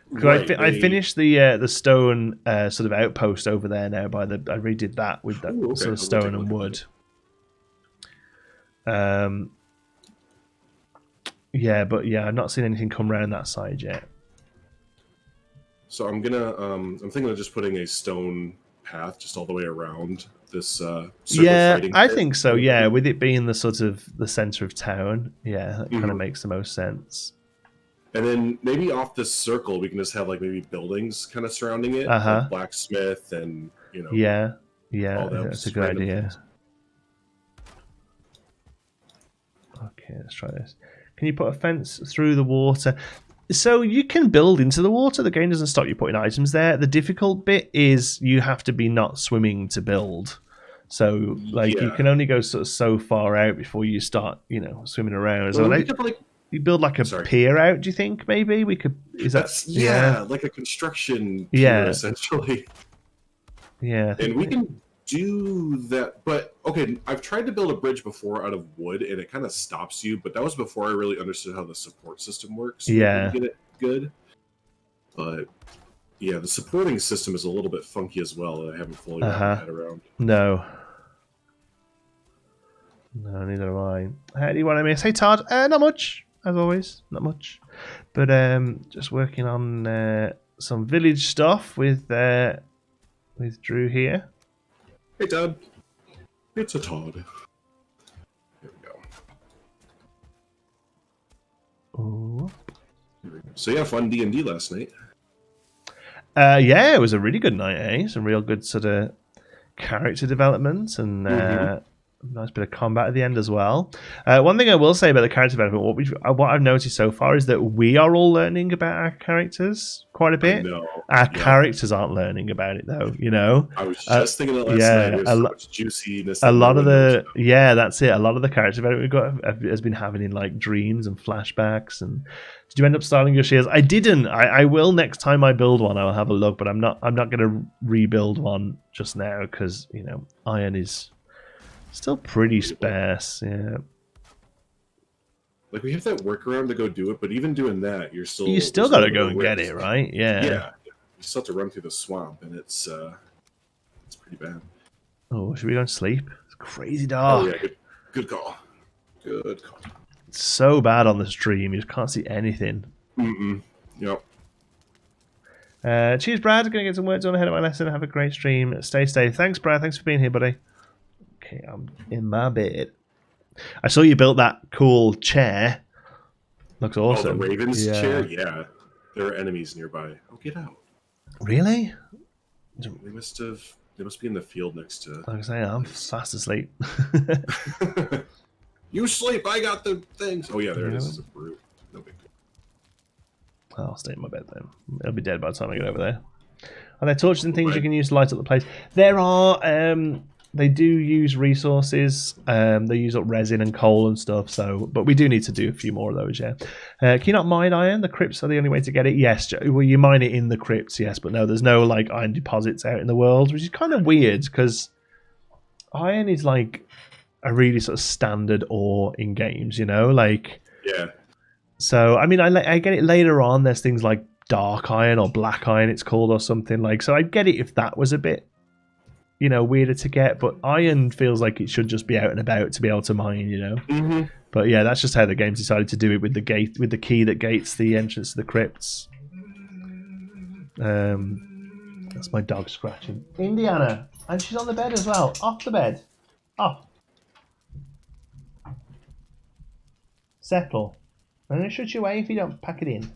Right, I finished the stone sort of outpost over there now. I redid that with that sort of stone and wood. Yeah, but I've not seen anything come around that side yet. So I'm gonna I'm thinking of just putting a stone path just all the way around this I think so. Yeah, with it being the sort of the center of town, that kind of makes the most sense. And then maybe off this circle we can just have like maybe buildings kind of surrounding it, like blacksmith and that's a good idea. Okay, let's try this. Can you put a fence through the water? So you can build into the water. The game doesn't stop you putting items there. The difficult bit is you have to be not swimming to build. So you can only go so far out before you start, swimming around. Well, so we could You build like a pier out. Do you think maybe we could? Is That's, that like a construction Yeah. pier essentially. Yeah, And we can do that, but okay, I've tried to build a bridge before out of wood, and it kind of stops you. But that was before I really understood how the support system works. Yeah, to get it good. But yeah, the supporting system is a little bit funky as well. That I haven't fully wrapped my head around. No, neither am I. How do you want to miss? Hey Todd, not much as always, not much. But just working on some village stuff with Drew here. Hey Todd, it's a Todd. There we go. Oh. So yeah, fun D&D last night. Yeah, it was a really good night, eh? Some real good sort of character development and nice bit of combat at the end as well. One thing I will say about the character development, what I've noticed so far is that we are all learning about our characters quite a bit. Our characters aren't learning about it though, you know. I was just thinking that last night. There's so much juiciness. A lot of the that's it. A lot of the character development we've got has been happening in like dreams and flashbacks. And did you end up styling your shares? I didn't. I will next time I build one. I will have a look, but I'm not going to rebuild one just now because you know iron is still pretty sparse. Yeah. Like we have that workaround to go do it, but even doing that, you still got to go and get it, right? Yeah. Yeah. You still have to run through the swamp, and it's pretty bad. Oh, should we go and sleep? It's crazy dark. Oh yeah, good call. Good call. It's so bad on the stream. You just can't see anything. Yep. Cheers, Brad. Gonna get some work done ahead of my lesson. Have a great stream. Stay safe. Thanks, Brad. Thanks for being here, buddy. Okay, I'm in my bed. I saw you built that cool chair. Looks awesome. Oh, the Raven's chair? Yeah. There are enemies nearby. Oh, get out. Really? They must be in the field next to... Like I say, I'm fast asleep. You sleep, I got the things. Oh, yeah, there it is. It's a brute. No big deal. I'll stay in my bed then. It'll be dead by the time I get over there. Are there torches and things you can use to light up the place? There are... They do use resources. They use up resin and coal and stuff. So, but we do need to do a few more of those. Yeah. Can you not mine iron? The crypts are the only way to get it. Yes. Well, you mine it in the crypts. Yes, but no, there's no like iron deposits out in the world, which is kind of weird because iron is like a really sort of standard ore in games. You know, like yeah. So I mean, I get it later on. There's things like dark iron or black iron, it's called, or something like. So I get it if that was a bit, you know, weirder to get, but iron feels like it should just be out and about to be able to mine, you know. But yeah, that's just how the game's decided to do it with the key that gates the entrance to the crypts. That's my dog scratching. Indiana, and she's on the bed as well. Off the bed. Off. Settle. I'm gonna shoot you away if you don't pack it in.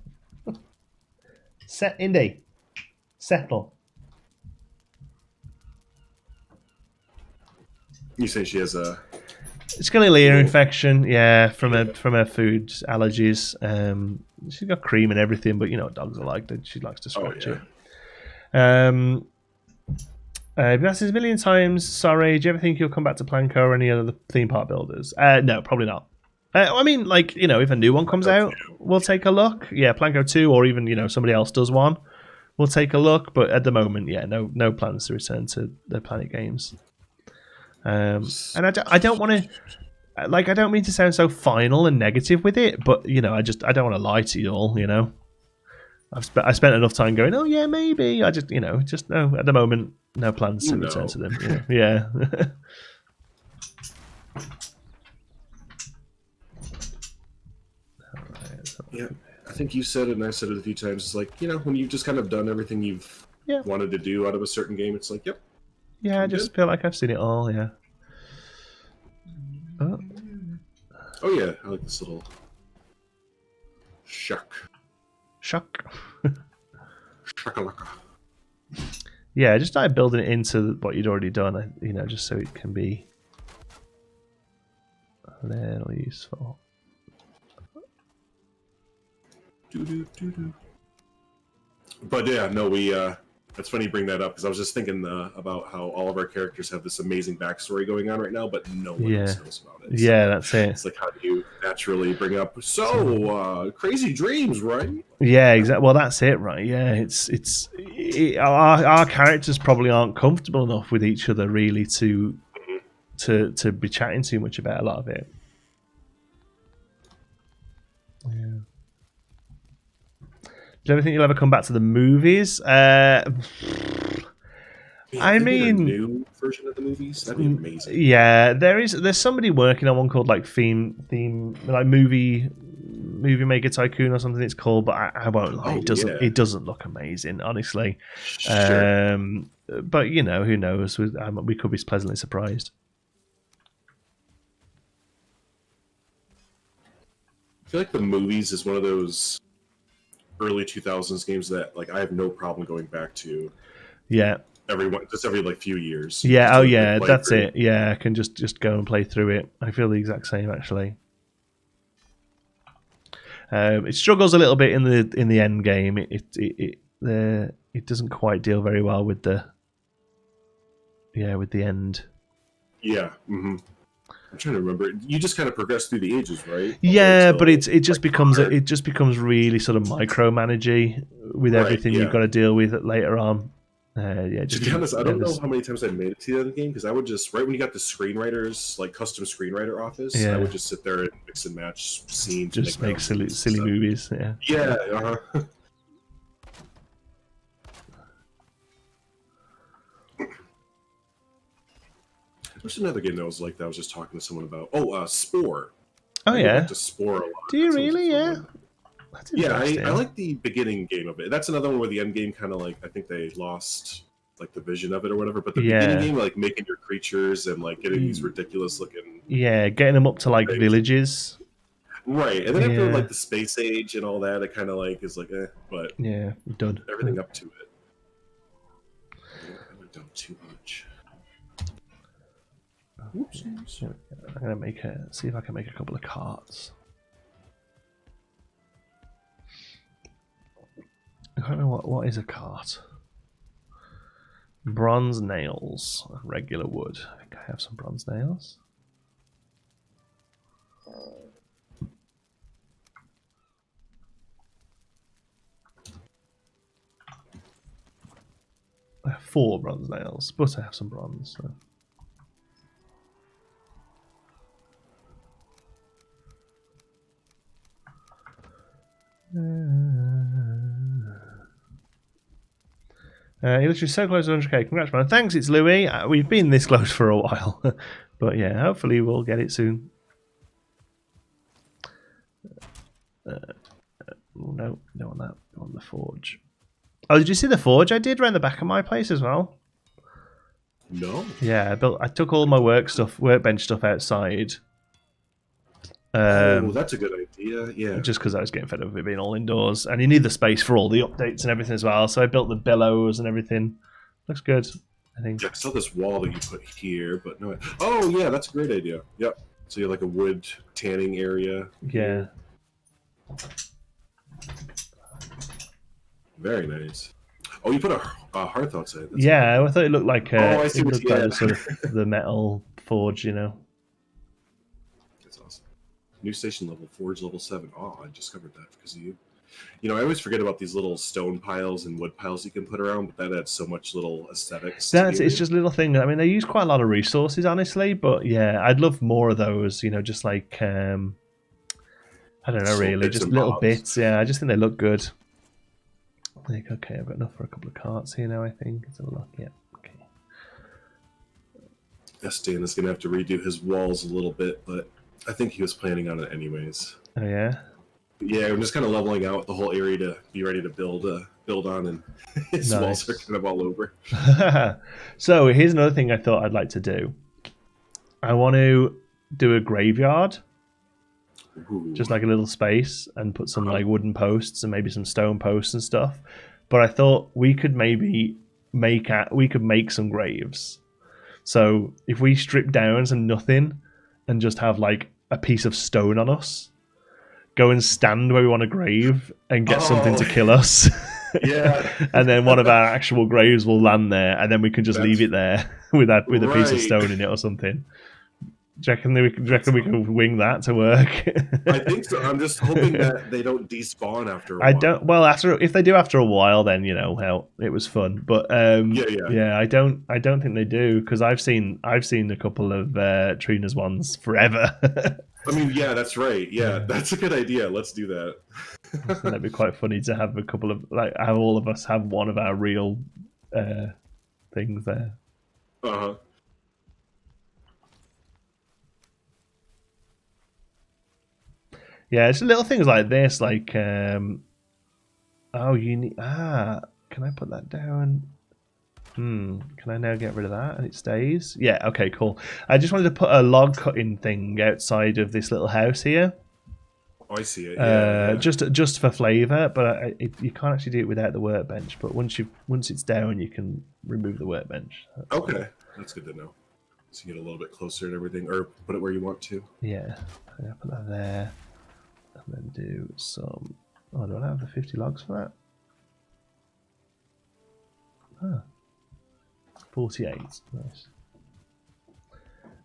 Indy. Settle. You say she has a Scalia infection, yeah, from her food allergies. She's got cream and everything, but you know what dogs are like. She likes to scratch it. I've asked this a million times. Sorry, do you ever think you'll come back to Planko or any other theme park builders? No, probably not. I mean, like, you know, if a new one comes out, we'll take a look. Yeah, Planko 2, or even, you know, somebody else does one, we'll take a look. But at the moment, yeah, no plans to return to the Planet games. And I don't want to, like, I don't mean to sound so final and negative with it, but you know, I don't want to lie to you all. You know, I spent enough time going, oh yeah, maybe. I just, you know, just no. At the moment, no plans to return to them. You know? Yeah. Yeah, I think you said it, and I said it a few times. It's like, you know, when you've just kind of done everything you've wanted to do out of a certain game, it's like, yep. Yeah, I just feel like I've seen it all. Yeah. Oh yeah, I like this little shuck. Shakalaka. Yeah, just started building it into what you'd already done. You know, just so it can be a little useful. But yeah, no, we It's funny you bring that up because I was just thinking about how all of our characters have this amazing backstory going on right now, but no one else knows about it. Yeah, so that's it. It's like, how do you naturally bring up crazy dreams, right? Yeah, exactly. Well, that's it, right? Yeah, our characters probably aren't comfortable enough with each other really to be chatting too much about a lot of it. Yeah. Do you ever think you'll ever come back to the movies? I mean, a new version of the movies, that'd be amazing. Yeah, there's somebody working on one called like movie maker Tycoon or something it's called, but I won't lie, it doesn't look amazing, honestly. Sure. But you know, who knows? We could be pleasantly surprised. I feel like the movies is one of those early 2000s games that like I have no problem going back to. Yeah. Every like few years. Yeah. Oh yeah. That's it. Yeah. I can just go and play through it. I feel the exact same actually. It struggles a little bit in the end game. It doesn't quite deal very well with the end. Yeah. Mm-hmm. I'm trying to remember. You just kind of progress through the ages, right? Yeah, but it just becomes really sort of micromanagey with everything you've got to deal with later on. To be honest, I don't know how many times I made it to the end of the game because I would just when you got the screenwriters like custom screenwriter office, I would just sit there and mix and match scenes, just make silly movies. Yeah. Yeah. There's another game that was like that I was just talking to someone about. Spore. Oh yeah. I like to Spore a lot. Do you really? Yeah. Yeah, I like the beginning game of it. That's another one where the end game kind of like I think they lost like the vision of it or whatever. But the beginning game, like making your creatures and like getting these ridiculous looking. Yeah, getting them up to like villages. Right, and then after like the space age and all that, it kind of like is like but yeah, done everything up to it. I haven't done too much. Oops. I'm gonna see if I can make a couple of carts. I don't know what is a cart. Bronze nails, regular wood. I think I have some bronze nails. I have 4 bronze nails, but I have some bronze. So. You're literally so close to 100k. Congrats, man. Thanks, it's Louis. We've been this close for a while. But yeah, hopefully we'll get it soon. No, don't want that. I want the forge. Oh, did you see the forge I did around the back of my place as well? No. Yeah, I took all my workbench stuff outside. That's a good idea. Yeah. Just because I was getting fed up with it being all indoors, and you need the space for all the updates and everything as well. So I built the bellows and everything. Looks good, I think. Yeah, I saw this wall that you put here, but no. Oh yeah, that's a great idea. Yep. So you have like a wood tanning area. Yeah. Very nice. Oh, you put a hearth outside. That's cool. I thought it looked like sort of the metal forge, you know. That's awesome. New station level, forge level 7. Oh, I discovered that because of you. You know, I always forget about these little stone piles and wood piles you can put around, but that adds so much little aesthetics. It's just little things. I mean, they use quite a lot of resources, honestly, but yeah, I'd love more of those. You know, just like I don't know, really, just little bits. Yeah, I just think they look good. Okay, I've got enough for a couple of carts here now, I think. Let's have a look. Yeah, okay. Stan is going to have to redo his walls a little bit, but I think he was planning on it anyways. Oh, yeah? Yeah, I'm just kind of leveling out the whole area to be ready to build on, and his walls are kind of all over. So here's another thing I thought I'd like to do. I want to do a graveyard. Ooh. Just like a little space, and put some like wooden posts and maybe some stone posts and stuff. But I thought we could maybe make some graves. So if we strip down some nothing and just have like a piece of stone on us, go and stand where we want a grave and get something to kill us. Yeah. And then one of our actual graves will land there, and then we can just leave it there with a piece of stone in it or something. Do you reckon we can wing that to work? I think so. I'm just hoping that they don't despawn after a while. I don't. Well, if they do after a while, then hell, it was fun. But yeah, I don't think they do, because I've seen a couple of Trina's ones forever. I mean, yeah, that's right. Yeah, that's a good idea. Let's do that. That'd be quite funny to have a couple of have all of us have one of our real things there. Uh-huh. Yeah, it's little things like this, like you need can I put that down? Can I now get rid of that and it stays? Yeah, okay, cool. I just wanted to put a log cutting thing outside of this little house here. Oh, I see it. Yeah. Just for flavour, but you can't actually do it without the workbench. But once it's down, you can remove the workbench. Okay, that's good to know. So you get a little bit closer and everything, or put it where you want to. Yeah, I'll put that there, and then do some. Oh, do I have the 50 logs for that? Huh. 48. Nice.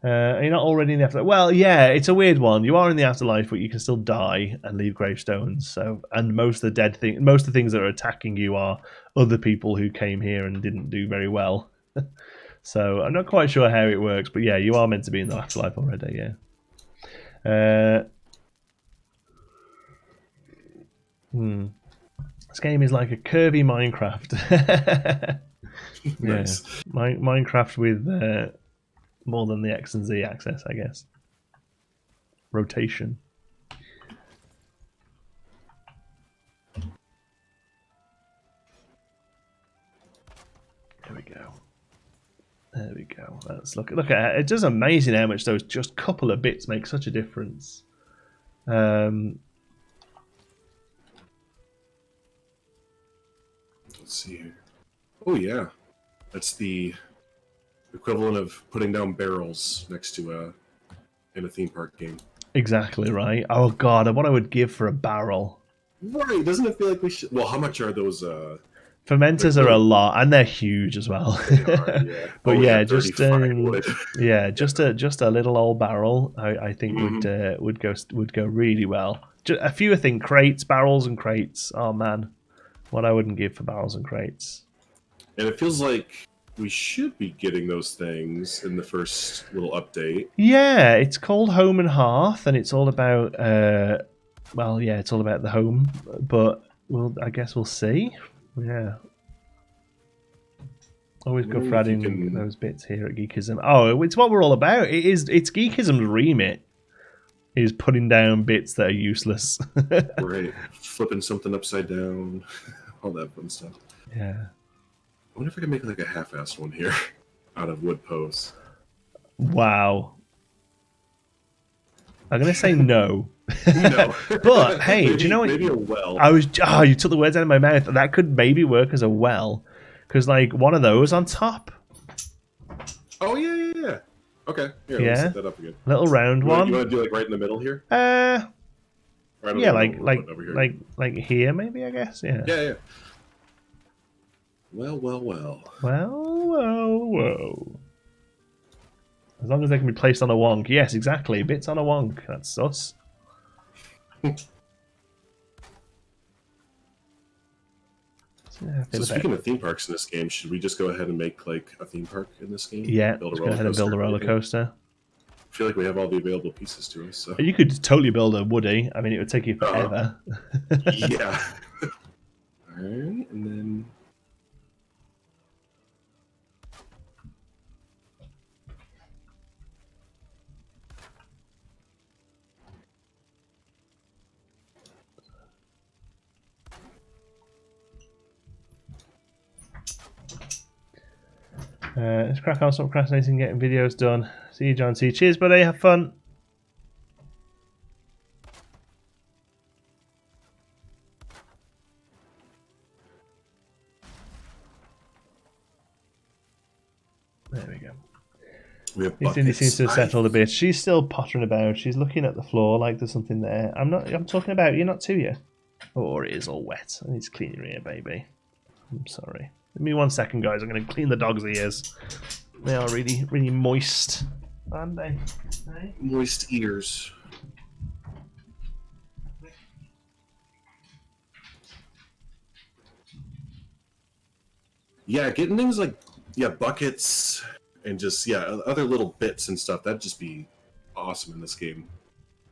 You're not already in the afterlife. Well, yeah, it's a weird one. You are in the afterlife, but you can still die and leave gravestones. So, and most of the things that are attacking you are other people who came here and didn't do very well. So, I'm not quite sure how it works, but yeah, you are meant to be in the afterlife already. Yeah. This game is like a curvy Minecraft. Nice. Yeah, Minecraft with more than the X and Z axis, I guess. Rotation. There we go. There we go. Let's look at it. It's just amazing how much those just couple of bits make such a difference. Let's see here. Oh yeah, that's the equivalent of putting down barrels next to in a theme park game. Exactly right. Oh god, what I would give for a barrel. Right? Doesn't it feel like we should? Well, how much are those? Fermenters are a lot, and they're huge as well. They are, yeah. But yeah, just a little old barrel, I think would go really well. A few, I think, crates, barrels, and crates. Oh man, what I wouldn't give for barrels and crates. And it feels like we should be getting those things in the first little update. Yeah, it's called Home and Hearth, and it's all about it's all about the home. But I guess we'll see. Yeah. Always good for adding those bits here at Geekism. Oh, it's what we're all about. It's Geekism's remit. Is putting down bits that are useless. Right. Flipping something upside down. All that fun stuff. Yeah. I wonder if I can make like a half-assed one here out of wood posts. Wow. I'm going to say no. No. But hey, maybe, do you know what? Maybe a well. You took the words out of my mouth. That could maybe work as a well. Because like one of those on top. Oh yeah. Okay. Here, yeah. Let's set that up again. Little round one. You want to do like right in the middle here? Right yeah, like here maybe, I guess. Yeah. Yeah. Well. As long as they can be placed on a wonk. Yes, exactly. Bits on a wonk. That's sus. So speaking of theme parks in this game, should we just go ahead and make like a theme park in this game? Yeah, let's go ahead and build a roller coaster. I feel like we have all the available pieces to us. So. You could totally build a Woody. I mean, it would take you forever. Yeah. All right, and then... Let's crack on, stop procrastinating, getting videos done. See you, Jonti. Cheers, buddy. Have fun. There we go. Cindy seems to have settled a bit. She's still pottering about. She's looking at the floor like there's something there. I'm talking about you, not to you. Oh, it is all wet. I need to clean your ear, baby. I'm sorry. Give me 1 second, guys. I'm going to clean the dog's ears. They are really, really moist, aren't they? Hey? Moist ears. Yeah, getting things like buckets and just other little bits and stuff, that'd just be awesome in this game.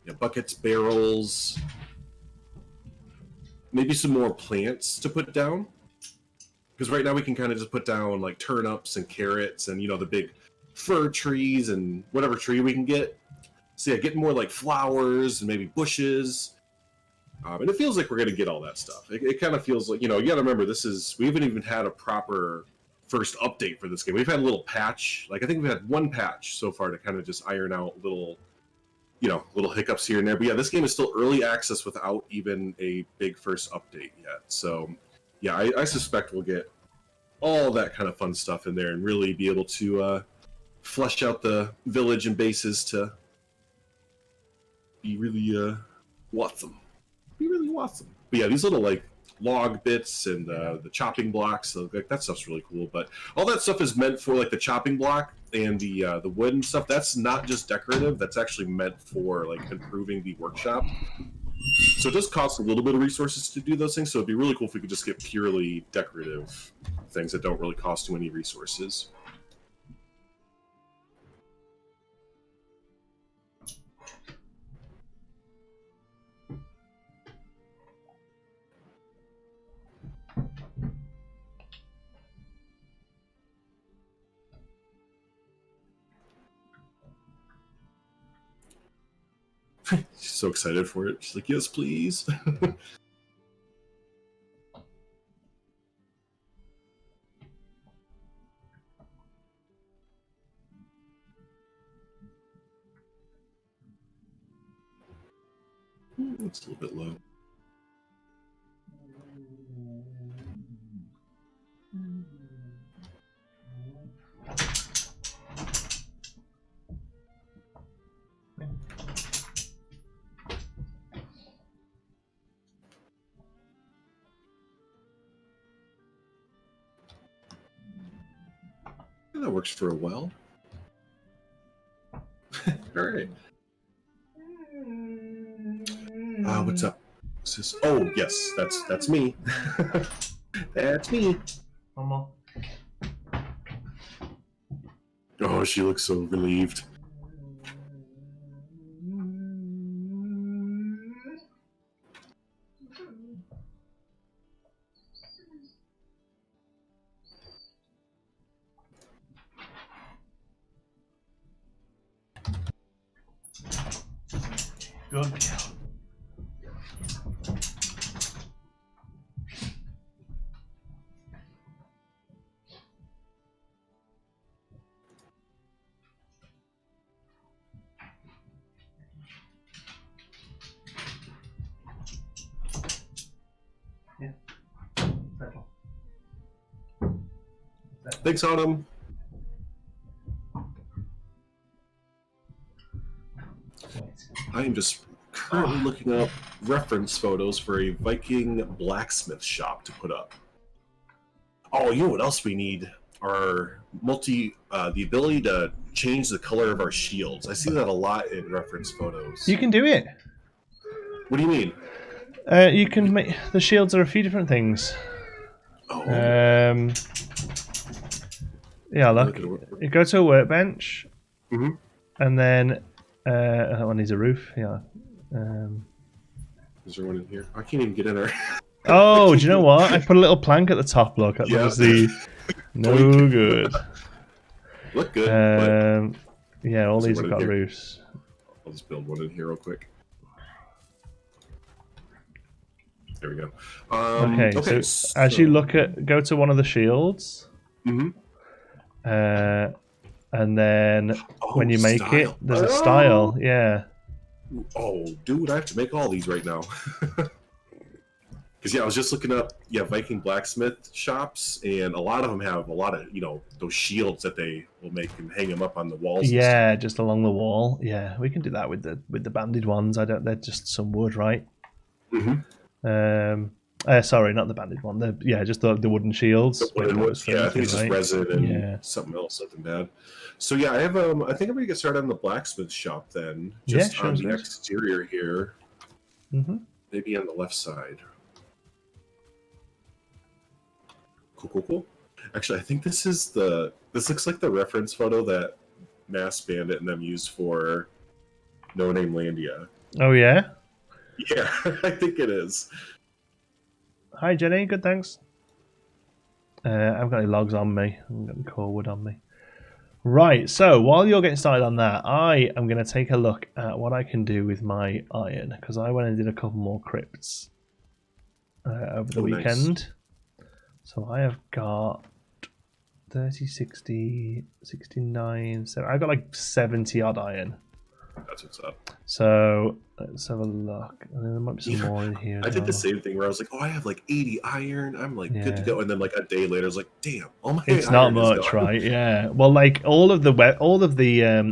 Yeah, buckets, barrels, maybe some more plants to put down. Because right now we can kind of just put down like turnips and carrots and the big fir trees and whatever tree we can get. So yeah, getting more like flowers and maybe bushes. And it feels like we're going to get all that stuff. It kind of feels like, you got to remember, we haven't even had a proper first update for this game. We've had a little patch. Like, I think we've had 1 patch so far to kind of just iron out little hiccups here and there. But yeah, this game is still early access without even a big first update yet. So yeah, I suspect we'll get all that kind of fun stuff in there and really be able to flesh out the village and bases to be really awesome. But yeah, these little like log bits and the chopping blocks, so like, that stuff's really cool. But all that stuff is meant for like the chopping block and the wood and stuff. That's not just decorative. That's actually meant for like improving the workshop. So it does cost a little bit of resources to do those things. So it'd be really cool if we could just get purely decorative things that don't really cost too many resources. She's so excited for it. She's like, yes, please. It's a little bit low. That works for a while. All right. What's up? What's this? Oh, yes, that's me. That's me. Mama. Oh, she looks so relieved. Good girl. Yeah. Settle. Thanks, Autumn. I am just currently looking up reference photos for a Viking blacksmith shop to put up. Oh, you know what else we need? Our the ability to change the color of our shields. I see that a lot in reference photos. You can do it. What do you mean? You can make the shields are a few different things. Oh. Yeah, look. You go to a workbench, and then that one needs a roof. Yeah. Is there one in here? I can't even get in there. Oh, do you know what? I put a little plank at the top. Look, that's obviously no good. Look good. Yeah, all these have got roofs. I'll just build one in here real quick. There we go. Okay, so as you go to one of the shields, and then when you make it, there's a style. Yeah. Oh, dude, I have to make all these right now. Because I was just looking up Viking blacksmith shops, and a lot of them have a lot of those shields that they will make and hang them up on the walls. Yeah, just along the wall. Yeah, we can do that with the banded ones. They're just some wood, right? Sorry, not the banded one. Just the wooden shields. The wooden ones, For yeah. I think it's just right? resin and Yeah. something else, nothing bad. So yeah, I have. I think I'm gonna get started on the blacksmith shop then. Yeah, Just sure, on sure. the exterior here. Mm-hmm. Maybe on the left side. Cool. Actually, I think this looks like the reference photo that Mass Bandit and them used for No Name Landia. Oh yeah. Yeah, I think it is. Hi Jenny, good thanks. I've got any logs on me. I've got any core wood on me. Right, so while you're getting started on that, I am going to take a look at what I can do with my iron, because I went and did a couple more crypts over the weekend. Nice. So I have got 30, 60, 69, so I've got like 70 odd iron. That's what's up. So let's have a look. And then there might be some more in here. I did the same thing where I was like, "Oh, I have like 80 iron. I'm like good to go." And then like a day later, I was like, "Damn, all my it's iron not much, right? Yeah. Well, like all of the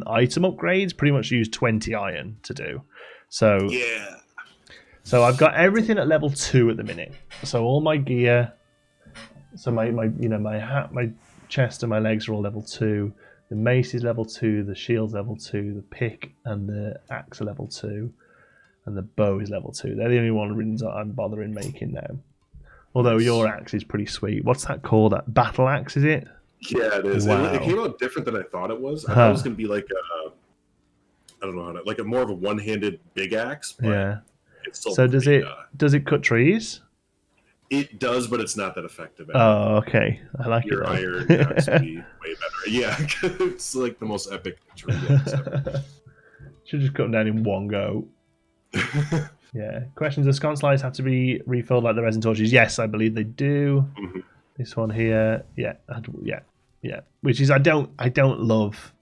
item upgrades pretty much use 20 iron to do. So yeah. So I've got everything at level 2 at the minute. So all my gear, so my hat, my chest, and my legs are all level 2. The mace is level 2, the shield's level 2, the pick and the axe are level 2, and the bow is level 2. They're the only ones that I'm bothering making now. Although your axe is pretty sweet. What's that called? That battle axe, is it? Yeah, it is. Wow. It came out different than I thought it was. I thought it was going to be like I don't know how to, like a more of a one-handed big axe. But yeah. It's still so does it cut trees? It does, but it's not that effective. Oh, okay. I like your it. Your iron axe would be way better. Yeah, it's like the most epic tree axe ever. Should just cut them down in one go. Yeah. Questions: does sconce lights have to be refilled like the resin torches? Yes, I believe they do. Mm-hmm. This one here, yeah. Which is I don't love.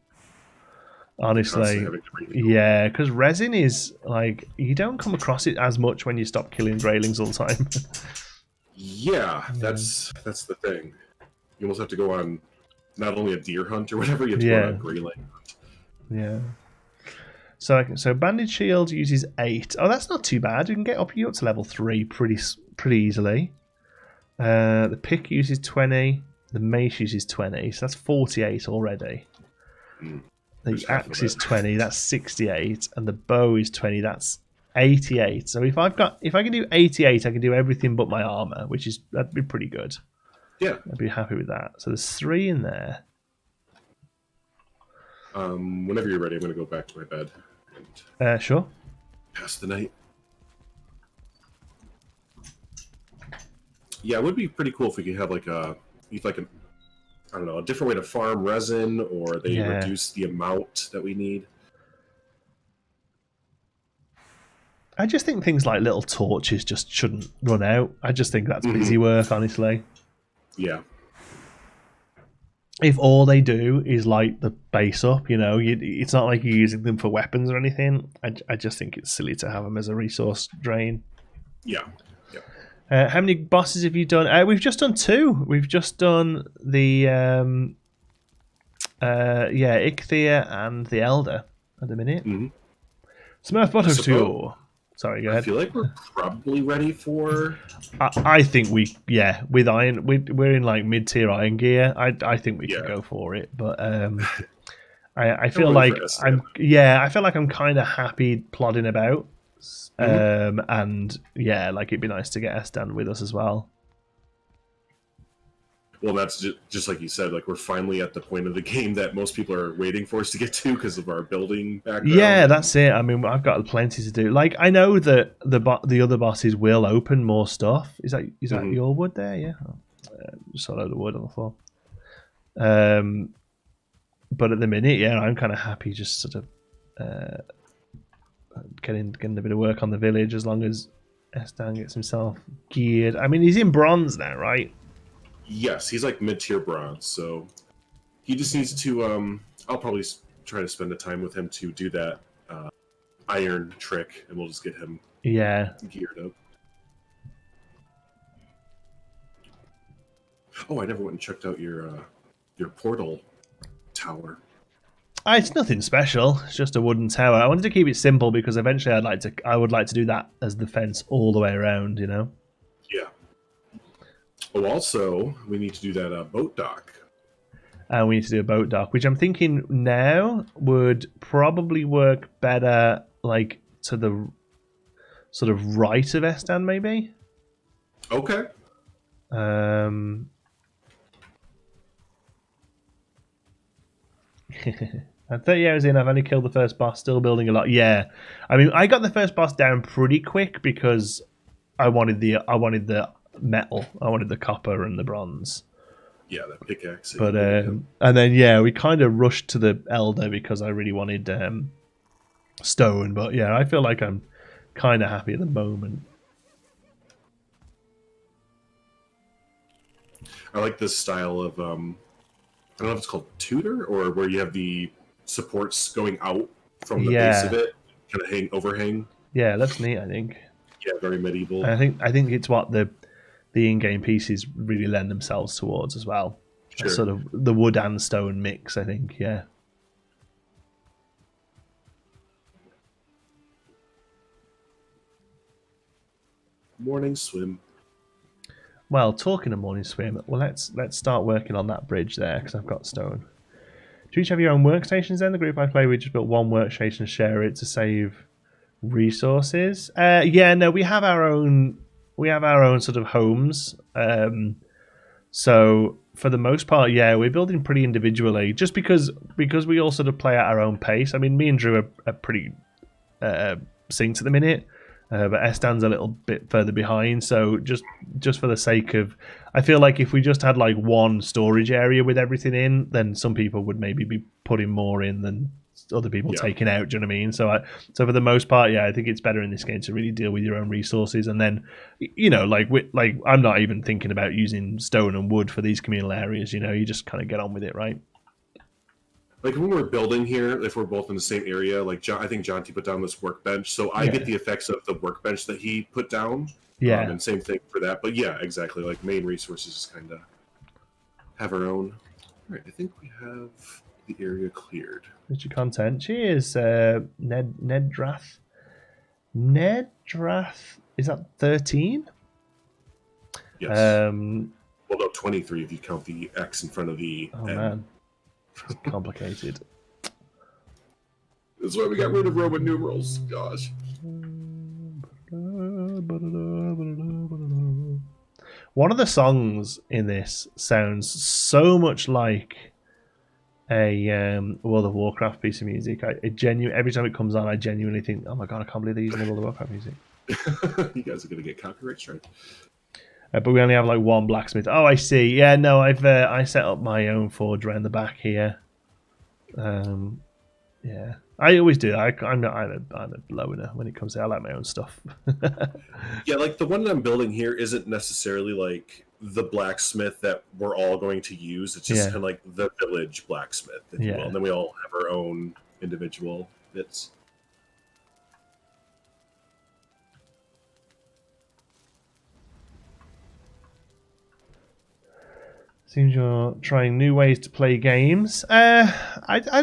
Honestly, yeah, because resin is like you don't come across it as much when you stop killing greylings all the time. Yeah, that's the thing. You almost have to go on not only a deer hunt or whatever, you have to go on a greyling hunt. Yeah. So banded shield uses 8. Oh, that's not too bad. You can get up to level 3 pretty easily. The pick uses 20. The mace uses 20. So that's 48 already. The axe is 20. That's 68, and the bow is 20. That's 88. So if I can do 88, I can do everything but my armor, that'd be pretty good. Yeah, I'd be happy with that. So there's 3 in there. Whenever you're ready, I'm going to go back to my bed. And sure. Pass the night. Yeah, it would be pretty cool if we could have like a different way to farm resin, or they reduce the amount that we need. I just think things like little torches just shouldn't run out. I just think that's busy work, honestly. Yeah. If all they do is light the base up, it's not like you're using them for weapons or anything. I just think it's silly to have them as a resource drain. Yeah. How many bosses have you done? We've just done 2. We've just done the Ichthia and the Elder at the minute. Mm-hmm. Smurf Buttocks to you. Sorry, go ahead. I feel like we're probably ready for. I think with iron, we're in like mid-tier iron gear. I think we can go for it, but I feel like I feel like I'm kind of happy plodding about. And like it'd be nice to get Estan with us as well. Well, that's just like you said, like we're finally at the point of the game that most people are waiting for us to get to because of our building background. Yeah, that's it. I mean, I've got plenty to do. Like, I know that the other bosses will open more stuff. Is that your wood there? Yeah, just a load of wood on the floor. But at the minute, I'm kind of happy just sort of getting a bit of work on the village as long as Estan gets himself geared. I mean, he's in bronze now, right? Yes, he's like mid-tier bronze, so he just needs to. I'll probably try to spend the time with him to do that iron trick, and we'll just get him geared up. Oh, I never went and checked out your portal tower. It's nothing special. It's just a wooden tower. I wanted to keep it simple because eventually I would like to do that as the fence all the way around. You know. Yeah. Oh, also, we need to do that boat dock. And we need to do a boat dock, which I'm thinking now would probably work better, like to the sort of right of Estan, maybe. Okay. At 30 hours in, I've only killed the first boss. Still building a lot. Yeah, I mean, I got the first boss down pretty quick because I wanted the metal. I wanted the copper and the bronze. Yeah, that pickaxe. But and then we kind of rushed to the elder because I really wanted stone. But yeah, I feel like I'm kind of happy at the moment. I like this style of I don't know if it's called tutor or where you have the supports going out from the base of it, kind of overhang. Yeah, that's neat. I think. Yeah, very medieval. I think it's what the in-game pieces really lend themselves towards as well. Sure. Sort of the wood and stone mix, I think. Yeah. Morning swim. Well, talking of morning swim, well, let's start working on that bridge there because I've got stone. Do you each have your own workstations then? The group I play with just built one workstation and share it to save resources. Yeah, no, we have our own sort of homes. So for the most part, yeah, we're building pretty individually just because we all sort of play at our own pace. I mean, me and Drew are pretty synced at the minute. But Estan's a little bit further behind, so just for the sake of, I feel like if we just had like one storage area with everything in, then some people would maybe be putting more in than other people taking out. Do you know what I mean? So for the most part, yeah, I think it's better in this game to really deal with your own resources, and then like I'm not even thinking about using stone and wood for these communal areas. You just kind of get on with it, right? Like when we're building here, if we're both in the same area, like I think Jonti put down this workbench, so I get the effects of the workbench that he put down. Yeah, and same thing for that. But yeah, exactly. Like main resources just kind of have our own. All right, I think we have the area cleared. What's your content? Cheers, Nedrath. Nedrath, is that 13? Yes. Well, no, 23 if you count the X in front of the M. Man. It's complicated. That's why we got rid of Roman numerals. Gosh. One of the songs in this sounds so much like a World of Warcraft piece of music. Every time it comes on, I genuinely think, "Oh my god, I can't believe they're using the World of Warcraft music." You guys are gonna get copyright strike. But we only have like one blacksmith. Oh, I see. Yeah, no, I set up my own forge around the back here. Yeah, I always do. I'm a loner when it comes to. I like my own stuff. Yeah, like the one that I'm building here isn't necessarily like the blacksmith that we're all going to use. It's just kind of like the village blacksmith, if you will. And then we all have our own individual bits. Seems you're trying new ways to play games. I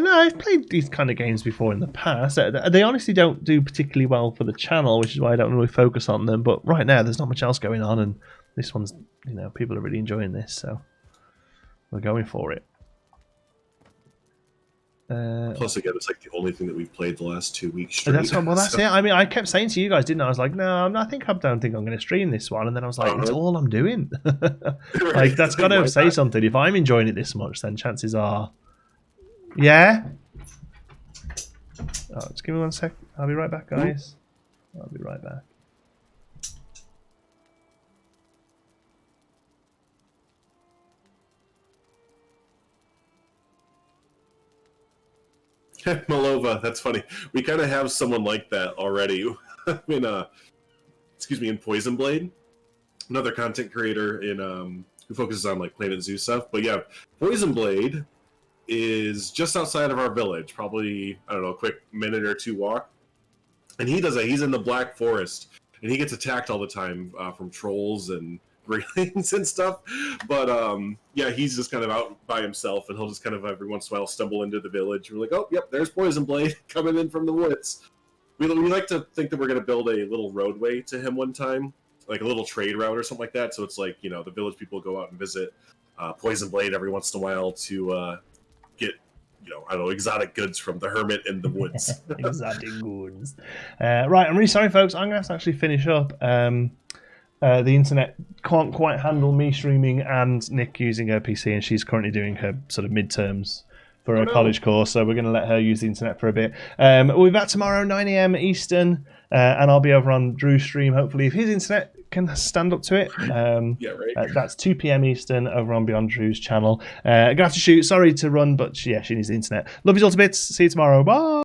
know I've played these kind of games before in the past. They honestly don't do particularly well for the channel, which is why I don't really focus on them. But right now, there's not much else going on, and this one's, people are really enjoying this, so we're going for it. Plus, again, it's like the only thing that we've played the last 2 weeks straight. That's it. I mean, I kept saying to you guys, didn't I? I was like, no, I don't think I'm going to stream this one. And then I was like, it's all I'm doing. Like, that's got to say something. If I'm enjoying it this much, then chances are, yeah. Oh, just give me 1 sec. I'll be right back, guys. I'll be right back. Malova, that's funny. We kind of have someone like that already. I mean, in Poison Blade, another content creator in who focuses on like Planet Zoo stuff. But yeah, Poison Blade is just outside of our village, probably a quick minute or two walk. And he's in the Black Forest, and he gets attacked all the time from trolls and railings and stuff. But yeah, he's just kind of out by himself, and he'll just kind of every once in a while stumble into the village. We're like, oh, yep, there's Poison Blade coming in from the woods. We like to think that we're going to build a little roadway to him one time, like a little trade route or something like that. So it's like, you know, the village people go out and visit Poison Blade every once in a while to get, you know, I don't know, exotic goods from the hermit in the woods. Exotic goods. Right, I'm really sorry, folks. I'm going to have to actually finish up. The internet can't quite handle me streaming and Nick using her PC, and she's currently doing her sort of midterms for her college course, so we're going to let her use the internet for a bit. We'll be back tomorrow, 9 a.m. Eastern, and I'll be over on Drew's stream, hopefully, if his internet can stand up to it. Yeah, right. That's 2 p.m. Eastern over on Beyond Drew's channel. I'm going to have to shoot. Sorry to run, but yeah, she needs the internet. Love you all to bits. See you tomorrow. Bye.